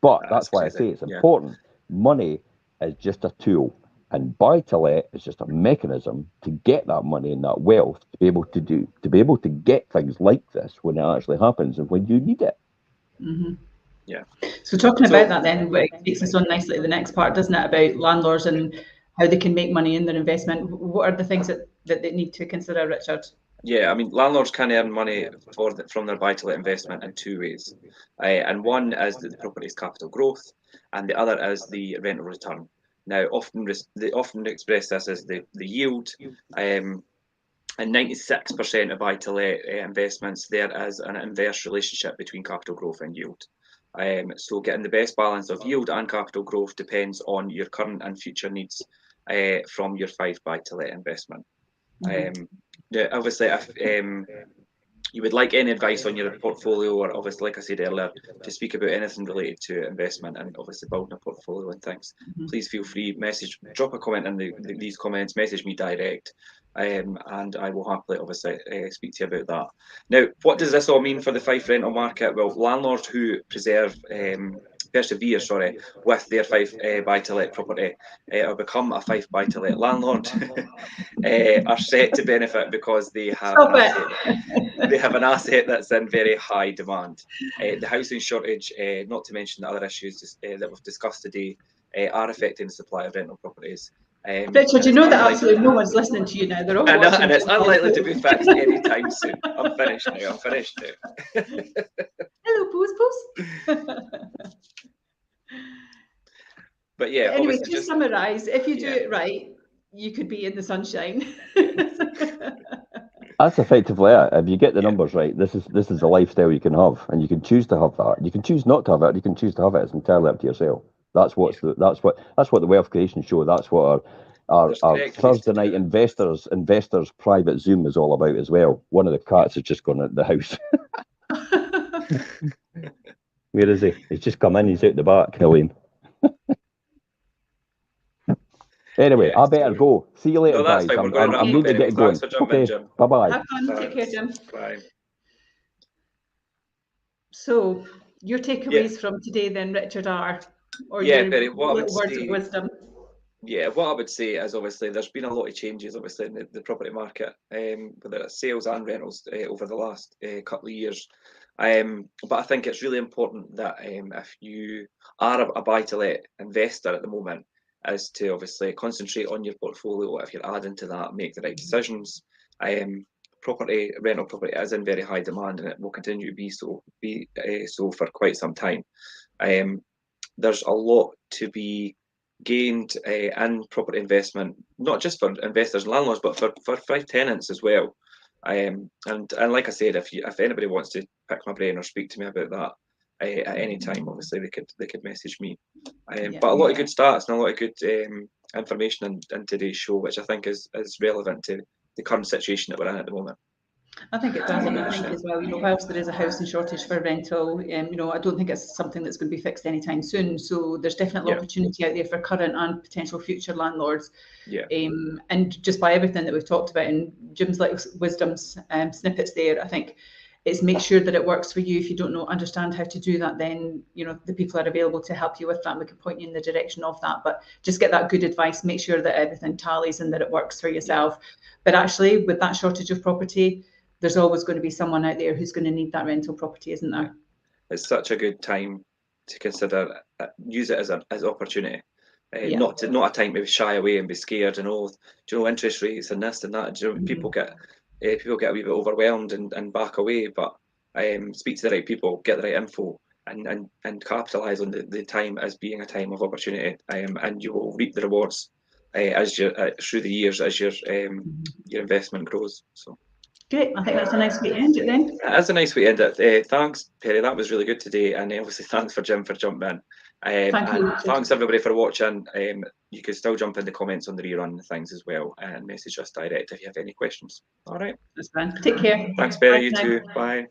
Speaker 3: But that's why crazy. I say it's important. Money is just a tool, and buy-to-let is just a mechanism to get that money and that wealth to be able to get things like this when it actually happens and when you need it.
Speaker 2: Mm-hmm.
Speaker 1: Yeah.
Speaker 2: So talking about that then, it takes us on nicely to the next part, doesn't it, about landlords and how they can make money in their investment. What are the things that they need to consider, Richard?
Speaker 1: Yeah, I mean, landlords can earn money from their buy-to-let investment in two ways. And one is the property's capital growth, and the other is the rental return. Now, they often express this as the yield. And 96% of buy-to-let investments, there is an inverse relationship between capital growth and yield. So getting the best balance of yield and capital growth depends on your current and future needs from your Fife buy-to-let investment. Mm-hmm. Yeah, obviously, if you would like any advice on your portfolio, or obviously, like I said earlier, to speak about anything related to investment and obviously building a portfolio and things, please feel free, drop a comment in these comments, message me direct, and I will happily obviously speak to you about that. Now, what does this all mean for the Fife rental market? Well, landlords who persevere with their Fife buy-to-let property or become a Fife buy-to-let landlord are set to benefit because they have an asset that's in very high demand. The housing shortage, not to mention the other issues that we've discussed today, are affecting the supply of rental properties.
Speaker 2: Richard, you know that absolutely no one's listening to you now. They're all watching.
Speaker 1: And it's unlikely to be fixed anytime soon. I'm finished now.
Speaker 2: Hello, Pose.
Speaker 1: But yeah.
Speaker 2: Anyway, to summarise, if you do it right, you could be in the sunshine.
Speaker 3: That's effectively it. If you get the numbers right, this is a lifestyle you can have, and you can choose to have that. You can choose not to have it. You can choose to have it. It's entirely up to yourself. That's what the Wealth Creation Show. That's what our Thursday night investors private Zoom is all about as well. One of the cats has just gone out the house. Where is he? He's just come in. He's out the back, Helene. Anyway, I better go. See you later, guys. I need to get going. Okay, bye-bye.
Speaker 2: Have fun. Take care, Jim.
Speaker 1: Bye.
Speaker 2: So, your takeaways from today then, Richard, are?
Speaker 1: Barry,
Speaker 2: words of wisdom?
Speaker 1: Yeah, what I would say is obviously there's been a lot of changes obviously in the property market, whether it's sales and rentals over the last couple of years. But I think it's really important that if you are a buy-to-let investor at the moment, is to obviously concentrate on your portfolio. If you're adding to that, make the right decisions. Rental property is in very high demand, and it will continue to be so for quite some time. There's a lot to be gained in property investment, not just for investors and landlords, but for Fife tenants as well. And like I said, if anybody wants to pick my brain or speak to me about that at any time, obviously they could message me. But a lot of good stats and a lot of good information in today's show, which I think is relevant to the current situation that we're in at the moment.
Speaker 2: I think it does, and I think as well, whilst there is a housing shortage for rental, I don't think it's something that's going to be fixed anytime soon. So there's definitely opportunity out there for current and potential future landlords. And just by everything that we've talked about in Jim's little wisdoms snippets there, I think it's make sure that it works for you. If you don't understand how to do that, then the people are available to help you with that. We can point you in the direction of that, but just get that good advice. Make sure that everything tallies and that it works for yourself. But actually, with that shortage of property, there's always going to be someone out there who's going to need that rental property, isn't there?
Speaker 1: It's such a good time to consider, use it as an opportunity.
Speaker 2: Yeah.
Speaker 1: Not a time to shy away and be scared and do you know, interest rates and this and that. Do you know, people get a wee bit overwhelmed and back away. But speak to the right people, get the right info, and capitalise on the time as being a time of opportunity. And you will reap the rewards as you through the years as your investment grows. So.
Speaker 2: Great. I think that's a nice way to end it then.
Speaker 1: That's a nice way to end it. Thanks, Perry. That was really good today, and obviously thanks for Jim for jumping in.
Speaker 2: Thank you.
Speaker 1: Thanks everybody for watching. You can still jump in the comments on the rerun things as well, and message us direct if you have any questions. All right.
Speaker 2: That's fine. Take care.
Speaker 1: Thanks, Perry.
Speaker 2: Bye
Speaker 1: You
Speaker 2: now.
Speaker 1: too. Bye.